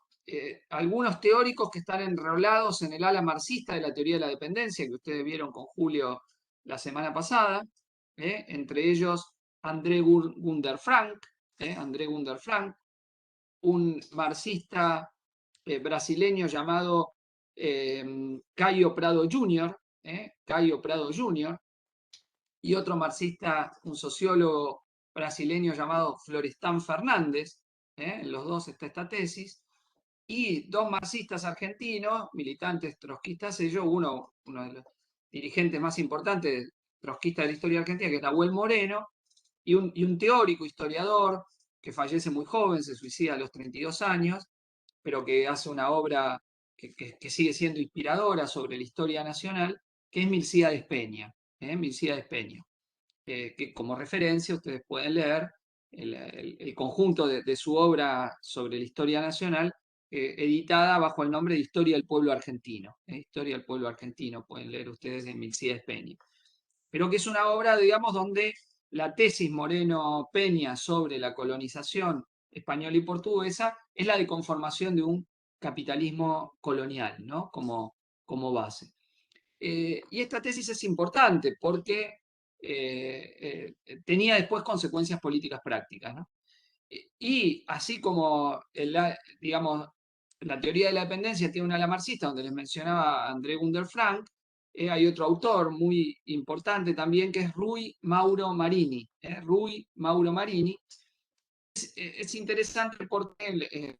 algunos teóricos que están enrolados en el ala marxista de la teoría de la dependencia, que ustedes vieron con Julio la semana pasada, entre ellos Gunder Frank, André Gunder Frank, un marxista brasileño llamado Caio Prado Jr., Caio Prado Jr., y otro marxista, un sociólogo brasileño llamado Florestan Fernández, en los dos está esta tesis, y dos marxistas argentinos, militantes trotskistas, ellos, uno de los dirigentes más importantes trotskistas de la historia argentina, que es Nahuel Moreno, y un teórico, historiador, que fallece muy joven, se suicida a los 32 años, pero que hace una obra que sigue siendo inspiradora sobre la historia nacional, que es Milcíades Peña. Milcíades Peña, que como referencia ustedes pueden leer el conjunto de su obra sobre la historia nacional, editada bajo el nombre de Historia del Pueblo Argentino. Historia del Pueblo Argentino, pueden leer ustedes en Milcíades Peña. Pero que es una obra, digamos, donde la tesis Moreno Peña sobre la colonización española y portuguesa es la de conformación de un capitalismo colonial, ¿no? Como base. Y esta tesis es importante porque tenía después consecuencias políticas prácticas, ¿no? Y así como, digamos, la teoría de la dependencia tiene una ala marxista, donde les mencionaba a André Gunder Frank, hay otro autor muy importante también que es Rui Mauro Marini. Rui Mauro Marini. Es interesante porque,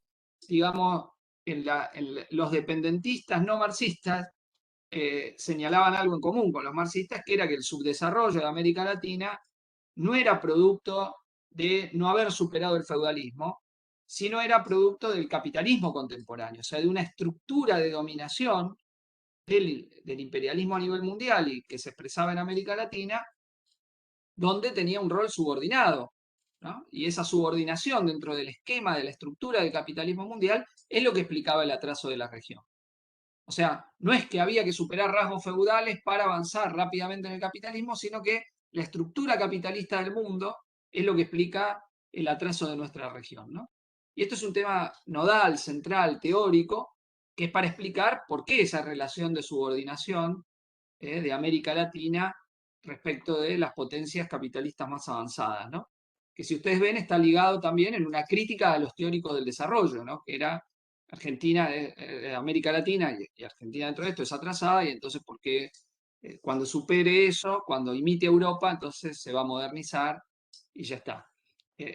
digamos, los dependentistas no marxistas señalaban algo en común con los marxistas, que era que el subdesarrollo de América Latina no era producto de no haber superado el feudalismo, sino era producto del capitalismo contemporáneo, o sea, de una estructura de dominación del imperialismo a nivel mundial y que se expresaba en América Latina, donde tenía un rol subordinado, ¿no? Y esa subordinación dentro del esquema de la estructura del capitalismo mundial es lo que explicaba el atraso de la región. O sea, no es que había que superar rasgos feudales para avanzar rápidamente en el capitalismo, sino que la estructura capitalista del mundo es lo que explica el atraso de nuestra región, ¿no? Y esto es un tema nodal, central, teórico, que es para explicar por qué esa relación de subordinación de América Latina respecto de las potencias capitalistas más avanzadas, ¿no? Que si ustedes ven está ligado también en una crítica a los teóricos del desarrollo, ¿no? Que era Argentina, América Latina y Argentina dentro de esto es atrasada y entonces ¿por qué cuando supere eso, cuando imite a Europa, entonces se va a modernizar y ya está?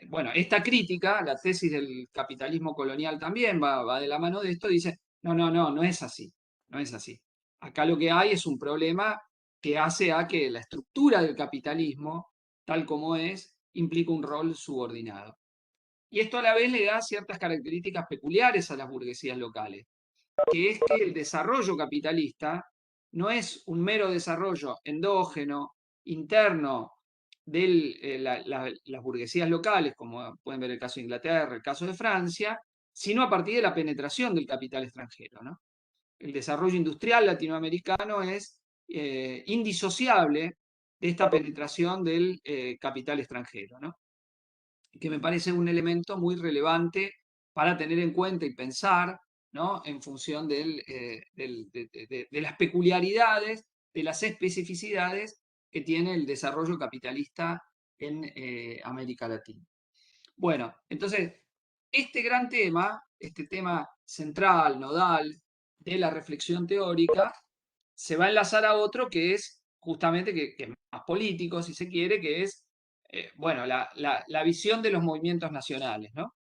Bueno, esta crítica, la tesis del capitalismo colonial también va de la mano de esto, dice, no, no, no, no es así, no es así. Acá lo que hay es un problema que hace a que la estructura del capitalismo, tal como es, implica un rol subordinado. Y esto a la vez le da ciertas características peculiares a las burguesías locales, que es que el desarrollo capitalista no es un mero desarrollo endógeno, interno de las burguesías locales, como pueden ver el caso de Inglaterra, el caso de Francia, sino a partir de la penetración del capital extranjero, ¿no? El desarrollo industrial latinoamericano es indisociable de esta penetración del capital extranjero, ¿no? Que me parece un elemento muy relevante para tener en cuenta y pensar, ¿no? En función de las peculiaridades, de las especificidades que tiene el desarrollo capitalista en América Latina. Bueno, entonces, este gran tema, este tema central, nodal de la reflexión teórica, se va a enlazar a otro que es justamente, que es más político, si se quiere, que es, bueno, la visión de los movimientos nacionales, ¿no?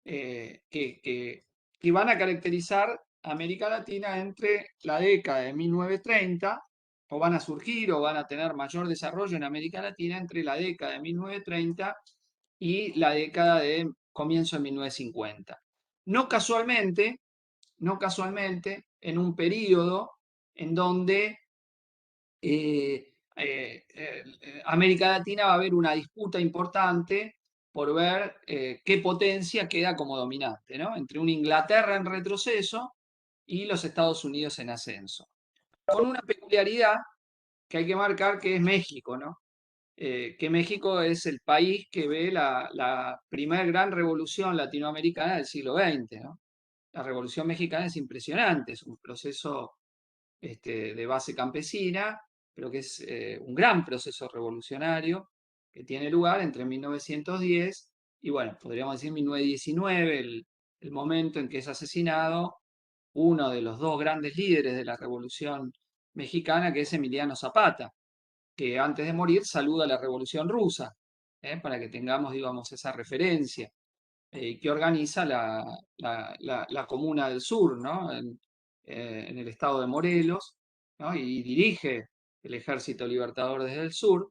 Que van a caracterizar a América Latina entre la década de 1930, o van a surgir o van a tener mayor desarrollo en América Latina entre la década de 1930 y la década de comienzo de 1950. No casualmente, no casualmente, en un periodo en donde América Latina va a haber una disputa importante por ver qué potencia queda como dominante, ¿no? Entre una Inglaterra en retroceso y los Estados Unidos en ascenso. Con una peculiaridad que hay que marcar que es México, ¿no? Que México es el país que ve la primer gran revolución latinoamericana del siglo XX, ¿no? La revolución mexicana es impresionante, es un proceso de base campesina, pero que es un gran proceso revolucionario que tiene lugar entre 1910 y, bueno, podríamos decir 1919, el momento en que es asesinado uno de los dos grandes líderes de la revolución mexicana, que es Emiliano Zapata, que antes de morir saluda a la revolución rusa, para que tengamos, digamos, esa referencia, que organiza la Comuna del Sur, ¿no? En el estado de Morelos, ¿no? Y dirige el Ejército Libertador desde el sur,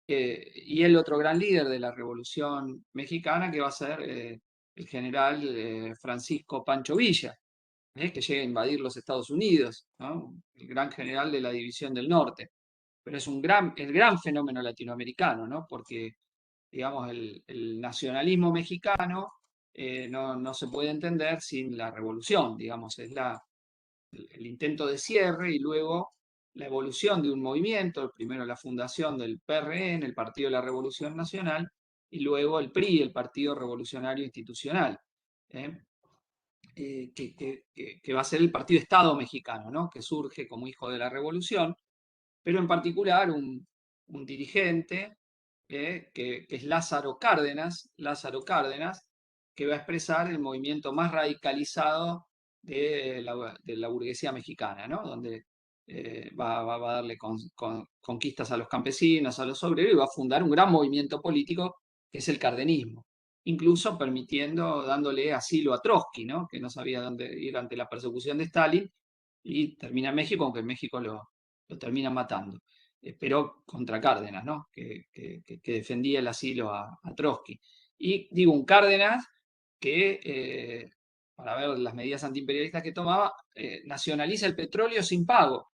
y el otro gran líder de la Revolución Mexicana, que va a ser el general Francisco Pancho Villa, que llega a invadir los Estados Unidos, ¿no? El gran general de la División del Norte. Pero es el gran fenómeno latinoamericano, ¿no? Porque, digamos, el nacionalismo mexicano no se puede entender sin la revolución, digamos, es el intento de cierre y luego la evolución de un movimiento, primero la fundación del PRN, el Partido de la Revolución Nacional, y luego el PRI, el Partido Revolucionario Institucional, ¿eh? Que va a ser el Partido Estado mexicano, ¿no? Que surge como hijo de la revolución, pero en particular un dirigente que es Lázaro Cárdenas, que va a expresar el movimiento más radicalizado de la burguesía mexicana, ¿no? Donde va a darle conquistas a los campesinos, a los obreros, y va a fundar un gran movimiento político que es el cardenismo, incluso dándole asilo a Trotsky, ¿no? Que no sabía dónde ir ante la persecución de Stalin, y termina en México, aunque en México lo terminan matando, pero contra Cárdenas, ¿no? Que defendía el asilo a Trotsky. Y digo, un Cárdenas que, para ver las medidas antiimperialistas que tomaba, nacionaliza el petróleo sin pago.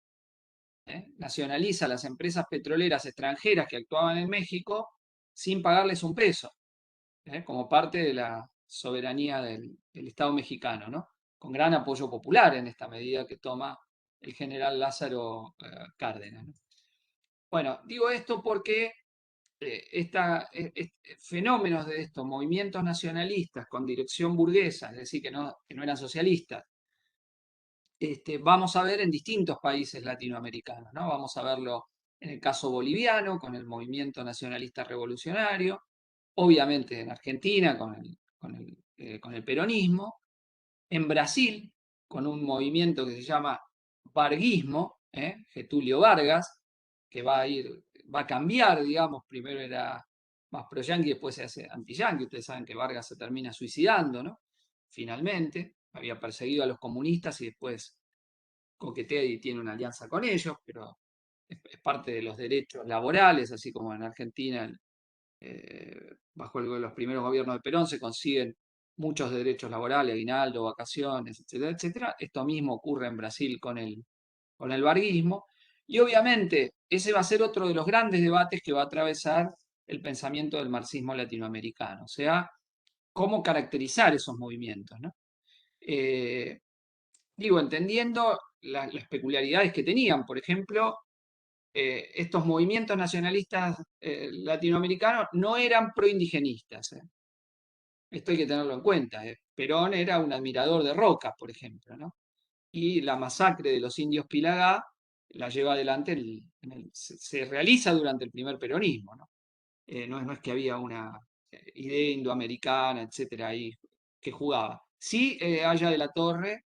nacionaliza las empresas petroleras extranjeras que actuaban en México sin pagarles un peso, como parte de la soberanía del Estado mexicano, ¿no? Con gran apoyo popular en esta medida que toma el general Lázaro Cárdenas, ¿no? Bueno, digo esto porque fenómenos de estos movimientos nacionalistas con dirección burguesa, es decir, que no eran socialistas, vamos a ver en distintos países latinoamericanos, ¿no? Vamos a verlo en el caso boliviano, con el movimiento nacionalista revolucionario, obviamente en Argentina, con el peronismo, en Brasil, con un movimiento que se llama varguismo, Getúlio Vargas, que va a cambiar, digamos, primero era más pro-yanqui, después se hace anti-yanqui. Ustedes saben que Vargas se termina suicidando, ¿no? Finalmente, había perseguido a los comunistas y después coquetea y tiene una alianza con ellos, pero es parte de los derechos laborales, así como en Argentina, bajo los primeros gobiernos de Perón, se consiguen muchos derechos laborales, aguinaldo, vacaciones, etcétera, etcétera. Esto mismo ocurre en Brasil con el varguismo. Y obviamente ese va a ser otro de los grandes debates que va a atravesar el pensamiento del marxismo latinoamericano, o sea, cómo caracterizar esos movimientos, ¿no? Eh, Digo, entendiendo las peculiaridades que tenían, por ejemplo, estos movimientos nacionalistas latinoamericanos no eran proindigenistas. Esto hay que tenerlo en cuenta. Perón era un admirador de Roca, por ejemplo, ¿no? Y la masacre de los indios Pilagá la lleva adelante, se realiza durante el primer peronismo, ¿no? No es que había una idea indoamericana, etcétera, ahí que jugaba. Sí, Haya de la Torre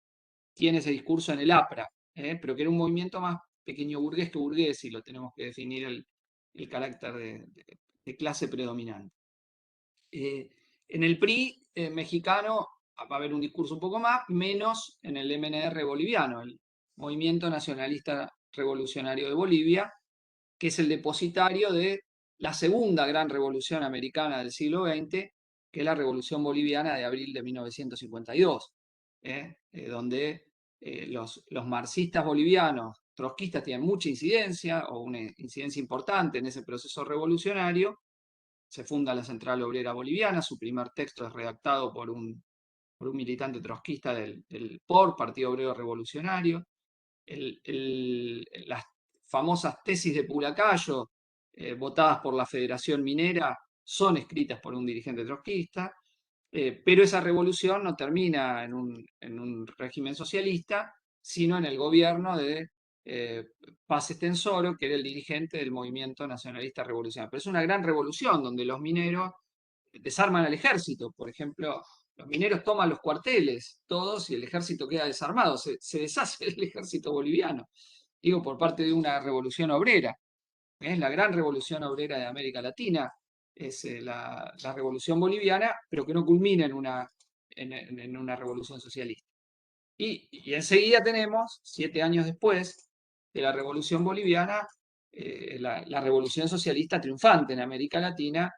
tiene ese discurso en el APRA, pero que era un movimiento más pequeño burgués que burgués, y lo tenemos que definir el carácter de clase predominante. En el PRI mexicano va a haber un discurso un poco más, menos en el MNR boliviano, el Movimiento Nacionalista Revolucionario de Bolivia, que es el depositario de la segunda gran revolución americana del siglo XX, que es la Revolución Boliviana de abril de 1952, donde los marxistas bolivianos, trotskistas, tienen mucha incidencia o una incidencia importante en ese proceso revolucionario. Se funda la Central Obrera Boliviana, su primer texto es redactado por un militante trotskista del POR, Partido Obrero Revolucionario. Las famosas tesis de Pulacayo, votadas por la Federación Minera, son escritas por un dirigente trotskista, pero esa revolución no termina en un régimen socialista, sino en el gobierno de Paz Estensoro, que era el dirigente del movimiento nacionalista revolucionario. Pero es una gran revolución donde los mineros desarman al ejército. Por ejemplo, los mineros toman los cuarteles, todos, y el ejército queda desarmado. Se deshace el ejército boliviano. Digo, por parte de una revolución obrera. Es la gran revolución obrera de América Latina. Es la revolución boliviana, pero que no culmina en una revolución socialista. Y enseguida tenemos, 7 años después de la revolución boliviana, la revolución socialista triunfante en América Latina,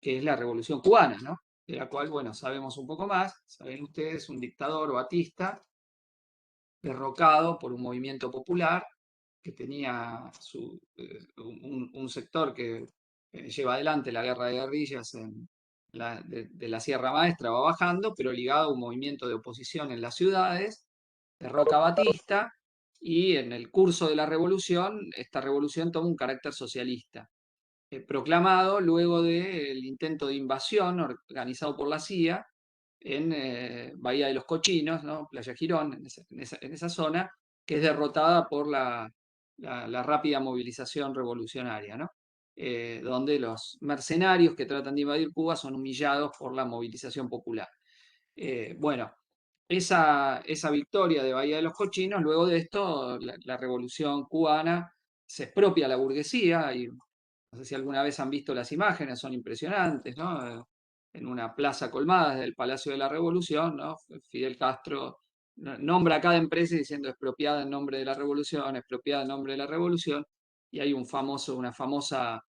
que es la revolución cubana, ¿no? De la cual, bueno, sabemos un poco más. Saben ustedes, un dictador, Batista, derrocado por un movimiento popular que tenía un sector que lleva adelante la guerra de guerrillas de la Sierra Maestra, va bajando, pero ligado a un movimiento de oposición en las ciudades, derroca a Batista, y en el curso de la revolución, esta revolución toma un carácter socialista, proclamado luego del intento de invasión organizado por la CIA en Bahía de los Cochinos, ¿no? Playa Girón, en esa zona, que es derrotada por la rápida movilización revolucionaria, ¿no? Donde los mercenarios que tratan de invadir Cuba son humillados por la movilización popular. Bueno, esa victoria de Bahía de los Cochinos, luego de esto, la revolución cubana se expropia a la burguesía, y no sé si alguna vez han visto las imágenes, son impresionantes, ¿no? En una plaza colmada del Palacio de la Revolución, ¿no? Fidel Castro nombra a cada empresa diciendo expropiada en nombre de la revolución, expropiada en nombre de la revolución, y hay una famosa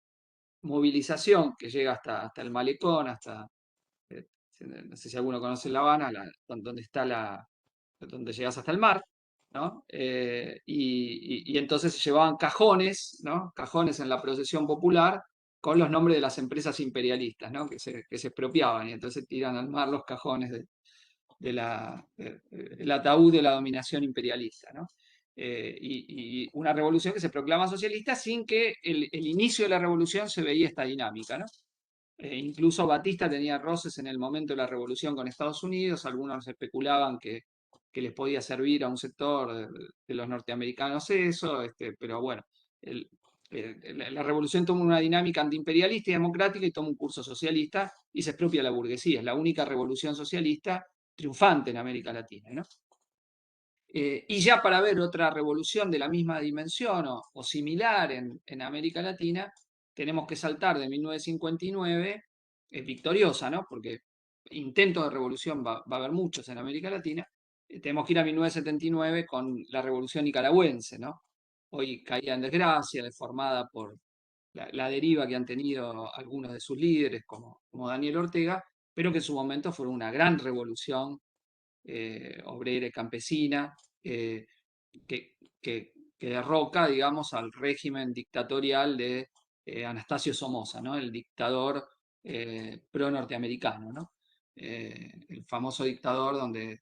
movilización que llega hasta el malecón, eh, no sé si alguno conoce La Habana, donde llegas hasta el mar. ¿no? Y entonces se llevaban cajones, ¿no? Cajones en la procesión popular con los nombres de las empresas imperialistas, ¿no? Que se expropiaban y entonces tiran al mar los cajones el ataúd de la dominación imperialista, ¿no? Y una revolución que se proclama socialista sin que el inicio de la revolución se veía esta dinámica, ¿no? Incluso Batista tenía roces en el momento de la revolución con Estados Unidos, algunos especulaban que les podía servir a un sector de los norteamericanos eso, pero bueno, el- la revolución toma una dinámica antiimperialista y democrática y toma un curso socialista y se expropia la burguesía. Es la única revolución socialista triunfante en América Latina, ¿no? Y ya para ver otra revolución de la misma dimensión o similar en América Latina, tenemos que saltar de 1959, victoriosa, ¿no? Porque intentos de revolución va a haber muchos en América Latina. Tenemos que ir a 1979 con la revolución nicaragüense, ¿no? Hoy caída en desgracia, deformada por la deriva que han tenido algunos de sus líderes, como Daniel Ortega, pero que en su momento fue una gran revolución obrera y campesina, eh, que, que derroca, digamos, al régimen dictatorial de Anastasio Somoza, ¿no? El dictador pro-norteamericano, ¿no? El famoso dictador donde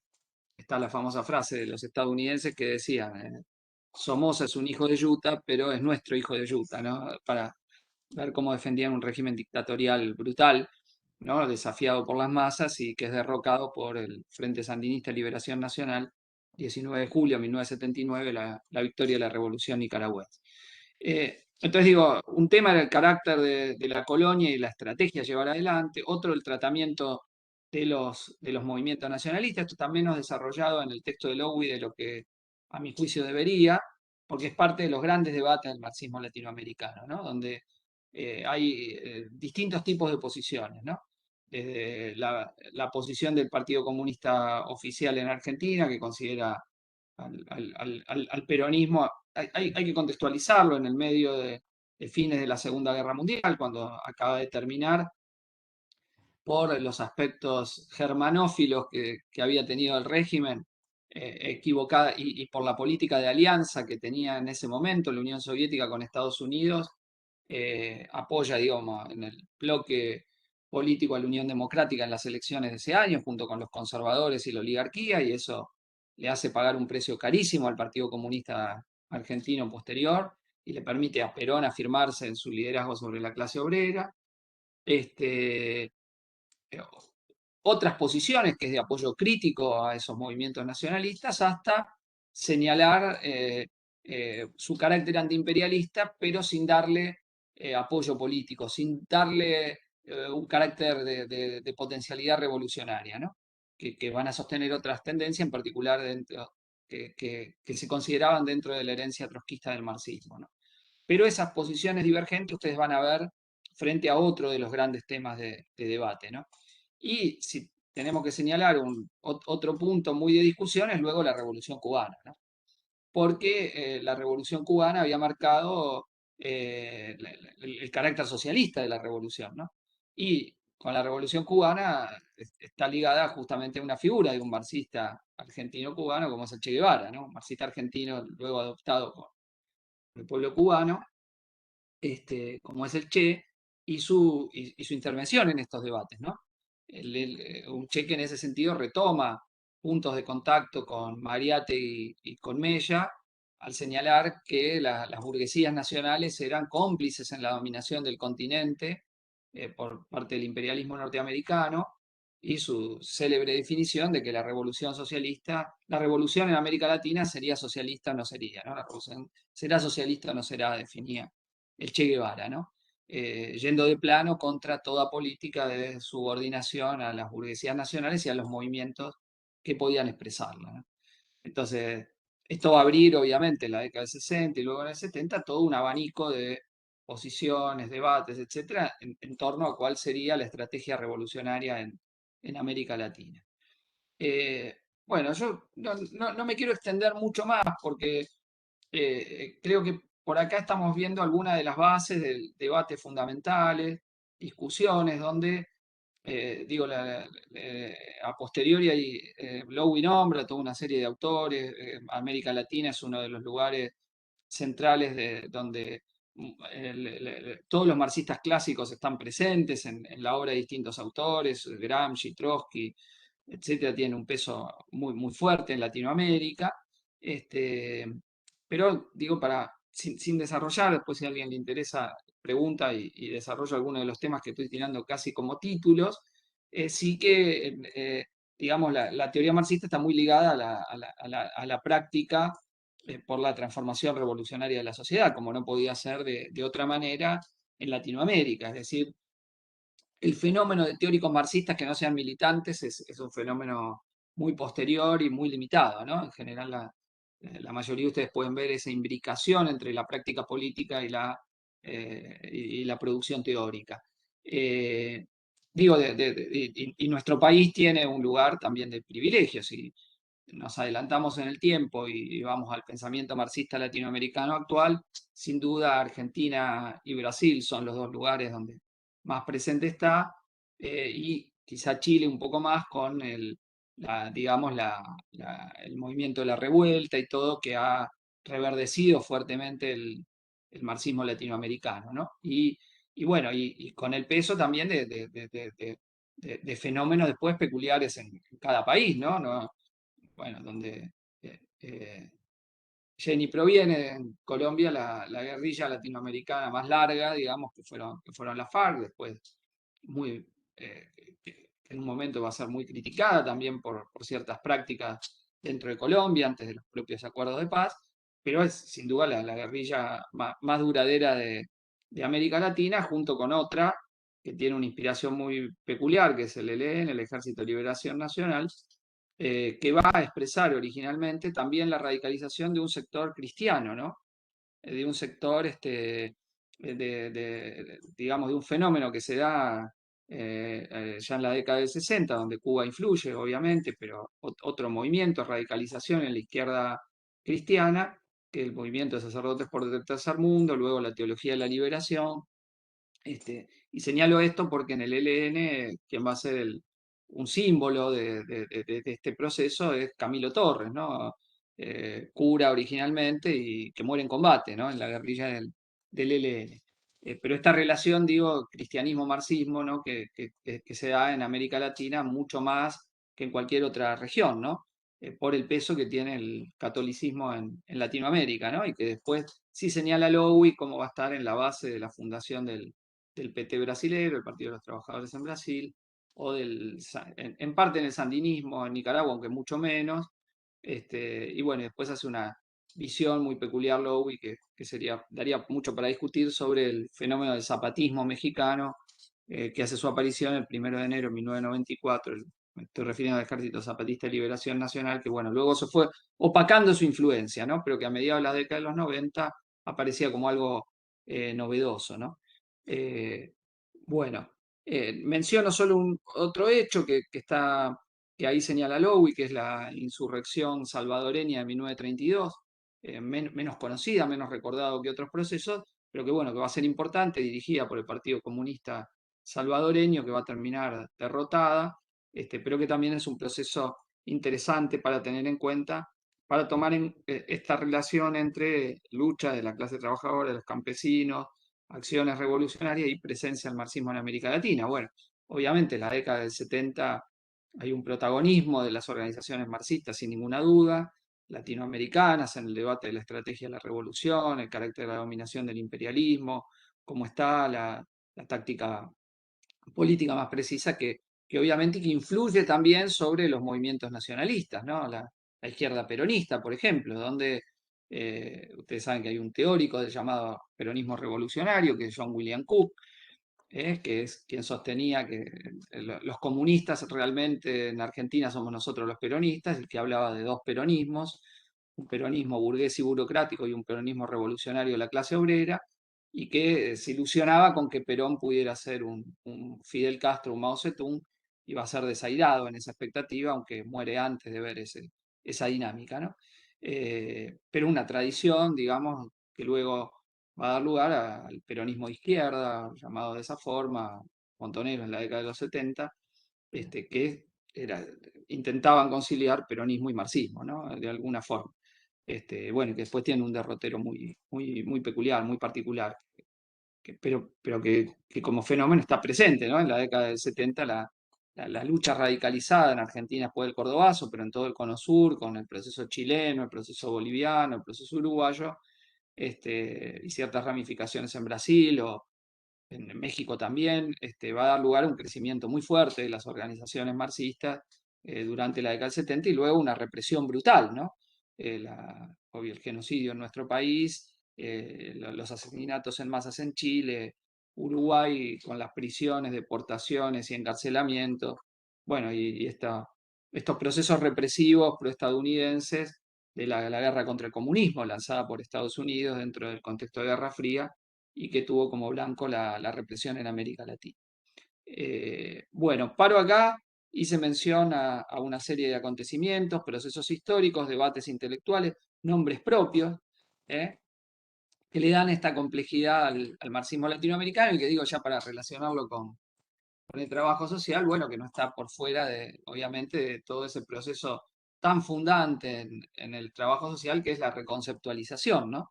está la famosa frase de los estadounidenses que decían, Somoza es un hijo de Utah, pero es nuestro hijo de Utah, ¿no? Para ver cómo defendían un régimen dictatorial brutal, ¿no? Desafiado por las masas y que es derrocado por el Frente Sandinista de Liberación Nacional, 19 de julio de 1979, la victoria de la Revolución Nicaragüense. Entonces digo, un tema era el carácter de la colonia y la estrategia a llevar adelante, otro el tratamiento de los movimientos nacionalistas, esto también es desarrollado en el texto de Lowy de lo que a mi juicio debería, porque es parte de los grandes debates del marxismo latinoamericano, ¿no? Donde hay distintos tipos de posiciones, ¿no? Desde la posición del Partido Comunista Oficial en Argentina, que considera al peronismo, hay que contextualizarlo en el medio de fines de la Segunda Guerra Mundial, cuando acaba de terminar, por los aspectos germanófilos que había tenido el régimen, equivocada, y por la política de alianza que tenía en ese momento la Unión Soviética con Estados Unidos, apoya, digamos, en el bloque político a la Unión Democrática en las elecciones de ese año, junto con los conservadores y la oligarquía, y eso le hace pagar un precio carísimo al Partido Comunista Argentino posterior y le permite a Perón afirmarse en su liderazgo sobre la clase obrera. Este, eh, Otras posiciones, que es de apoyo crítico a esos movimientos nacionalistas, hasta señalar su carácter antiimperialista, pero sin darle apoyo político, sin darle un carácter de potencialidad revolucionaria, ¿no? Que van a sostener otras tendencias, en particular que se consideraban dentro de la herencia trotskista del marxismo, ¿no? Pero esas posiciones divergentes ustedes van a ver frente a otro de los grandes temas de debate, ¿no? Y si tenemos que señalar otro punto muy de discusión es luego la Revolución Cubana, ¿no? Porque la Revolución Cubana había marcado el carácter socialista de la revolución, ¿no? Y con la Revolución Cubana está ligada justamente a una figura de un marxista argentino-cubano como es el Che Guevara, ¿no? Un marxista argentino luego adoptado por el pueblo cubano, como es el Che, y su intervención en estos debates, ¿no? Un Che que en ese sentido retoma puntos de contacto con Mariate y con Mella, al señalar que las burguesías nacionales eran cómplices en la dominación del continente por parte del imperialismo norteamericano, y su célebre definición de que la revolución socialista, la revolución en América Latina sería socialista o no sería, ¿no? La revolución será socialista o no será, definía el Che Guevara, ¿no? Yendo de plano contra toda política de subordinación a las burguesías nacionales y a los movimientos que podían expresarla, ¿no? Entonces, esto va a abrir, obviamente, en la década del 60 y luego en el 70 todo un abanico de posiciones, debates, etcétera, en torno a cuál sería la estrategia revolucionaria en América Latina. Eh, bueno, yo no me quiero extender mucho más porque creo que por acá estamos viendo algunas de las bases del debate fundamentales, discusiones donde digo, a posteriori hay, Lowy nombra toda una serie de autores, América Latina es uno de los lugares centrales de donde todos los marxistas clásicos están presentes en la obra de distintos autores, Gramsci, Trotsky, etcétera, tienen un peso muy, muy fuerte en Latinoamérica. Este, pero digo, sin desarrollar, después si a alguien le interesa, pregunta y desarrollo algunos de los temas que estoy tirando casi como títulos, sí que, digamos, la teoría marxista está muy ligada a la práctica por la transformación revolucionaria de la sociedad, como no podía ser de otra manera en Latinoamérica. Es decir, el fenómeno de teóricos marxistas que no sean militantes es un fenómeno muy posterior y muy limitado, ¿no? En general, la mayoría de ustedes pueden ver esa imbricación entre la práctica política y la producción teórica. Eh, digo, y nuestro país tiene un lugar también de privilegio. Si nos adelantamos en el tiempo y vamos al pensamiento marxista latinoamericano actual, sin duda Argentina y Brasil son los dos lugares donde más presente está, y quizá Chile un poco más con digamos, el movimiento de la revuelta y todo que ha reverdecido fuertemente el marxismo latinoamericano, ¿no? Y bueno, y con el peso también de fenómenos después peculiares en cada país, ¿no? Bueno, donde Jenny proviene en Colombia, la guerrilla latinoamericana más larga, digamos, que fueron las FARC, después muy, que en un momento va a ser muy criticada también por ciertas prácticas dentro de Colombia, antes de los propios acuerdos de paz, pero es sin duda la guerrilla más duradera de América Latina, junto con otra que tiene una inspiración muy peculiar, que es el ELN, el Ejército de Liberación Nacional, que va a expresar originalmente también la radicalización de un sector cristiano, ¿no? De un sector, digamos, de un fenómeno que se da ya en la década del 60, donde Cuba influye, obviamente, pero otro movimiento, radicalización en la izquierda cristiana, que es el movimiento de sacerdotes por el tercer mundo, luego la teología de la liberación, y señalo esto porque en el ELN, quien va a ser un símbolo de este proceso es Camilo Torres, ¿no? Cura originalmente y que muere en combate, ¿no? En la guerrilla del ELN. Pero esta relación, digo, cristianismo-marxismo, ¿no? Que se da en América Latina mucho más que en cualquier otra región, ¿no? Por el peso que tiene el catolicismo en Latinoamérica, ¿no? Y que después sí señala Lowy cómo va a estar en la base de la fundación del PT brasilero, el Partido de los Trabajadores en Brasil, o en parte en el sandinismo en Nicaragua, aunque mucho menos. Y bueno, después hace una visión muy peculiar Lowy que daría mucho para discutir sobre el fenómeno del zapatismo mexicano, que hace su aparición el 1 de enero de 1994. Me estoy refiriendo al Ejército Zapatista de Liberación Nacional, que bueno, luego se fue opacando su influencia, ¿no? Pero que a mediados de la década de los 90 aparecía como algo novedoso, ¿no? Eh, bueno, menciono solo otro hecho que ahí señala Lowy, que es la insurrección salvadoreña de 1932, menos conocida, menos recordado que otros procesos, pero que bueno, que va a ser importante, dirigida por el Partido Comunista salvadoreño, que va a terminar derrotada, pero que también es un proceso interesante para tener en cuenta, para tomar esta relación entre lucha de la clase trabajadora, de los campesinos, acciones revolucionarias y presencia del marxismo en América Latina. Bueno, obviamente en la década del 70 hay un protagonismo de las organizaciones marxistas, sin ninguna duda, latinoamericanas en el debate de la estrategia de la revolución, el carácter de la dominación del imperialismo, cómo está la táctica política más precisa que obviamente que influye también sobre los movimientos nacionalistas, ¿no? La izquierda peronista, por ejemplo, donde ustedes saben que hay un teórico del llamado peronismo revolucionario, que es John William Cook, que es quien sostenía que los comunistas realmente en Argentina somos nosotros los peronistas, el que hablaba de dos peronismos, un peronismo burgués y burocrático y un peronismo revolucionario de la clase obrera, y que se ilusionaba con que Perón pudiera ser un Fidel Castro, un Mao Zedong, y va a ser desairado en esa expectativa, aunque muere antes de ver esa dinámica, ¿no? Pero una tradición, digamos, que luego va a dar lugar al peronismo de izquierda, llamado de esa forma, Montoneros en la década de los 70, que era, intentaban conciliar peronismo y marxismo, ¿no? De alguna forma. Bueno, que después tiene un derrotero muy peculiar, muy particular, pero que como fenómeno está presente, ¿no? En la década del 70 la lucha radicalizada en Argentina después del Cordobazo, pero en todo el Cono Sur, con el proceso chileno, el proceso boliviano, el proceso uruguayo, y ciertas ramificaciones en Brasil o en México también, va a dar lugar a un crecimiento muy fuerte de las organizaciones marxistas durante la década del 70 y luego una represión brutal, ¿no? Obvio, el genocidio en nuestro país, los asesinatos en masas en Chile, Uruguay con las prisiones, deportaciones y encarcelamientos, bueno, estos procesos represivos proestadounidenses de la guerra contra el comunismo lanzada por Estados Unidos dentro del contexto de Guerra Fría y que tuvo como blanco la represión en América Latina. Bueno, paro acá, hice mención a una serie de acontecimientos, procesos históricos, debates intelectuales, nombres propios, ¿eh? Que le dan esta complejidad al marxismo latinoamericano y que digo ya para relacionarlo con el trabajo social, bueno, que no está por fuera de, obviamente, de todo ese proceso tan fundante en el trabajo social que es la reconceptualización, ¿no?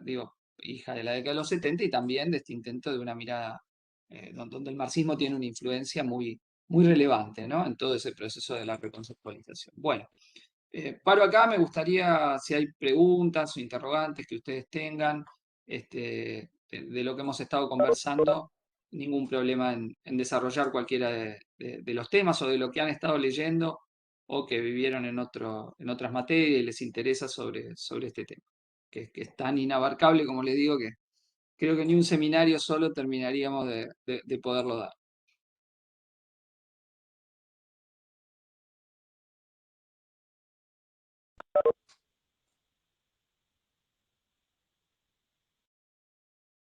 Digo, hija de la década de los 70 y también de este intento de una mirada donde el marxismo tiene una influencia muy relevante, ¿no? En todo ese proceso de la reconceptualización. Bueno, paro acá, me gustaría, si hay preguntas o interrogantes que ustedes tengan de lo que hemos estado conversando, ningún problema en desarrollar cualquiera de los temas o de lo que han estado leyendo o que vivieron en otras materias y les interesa sobre este tema, que es tan inabarcable, como les digo, que creo que ni un seminario solo terminaríamos de poderlo dar.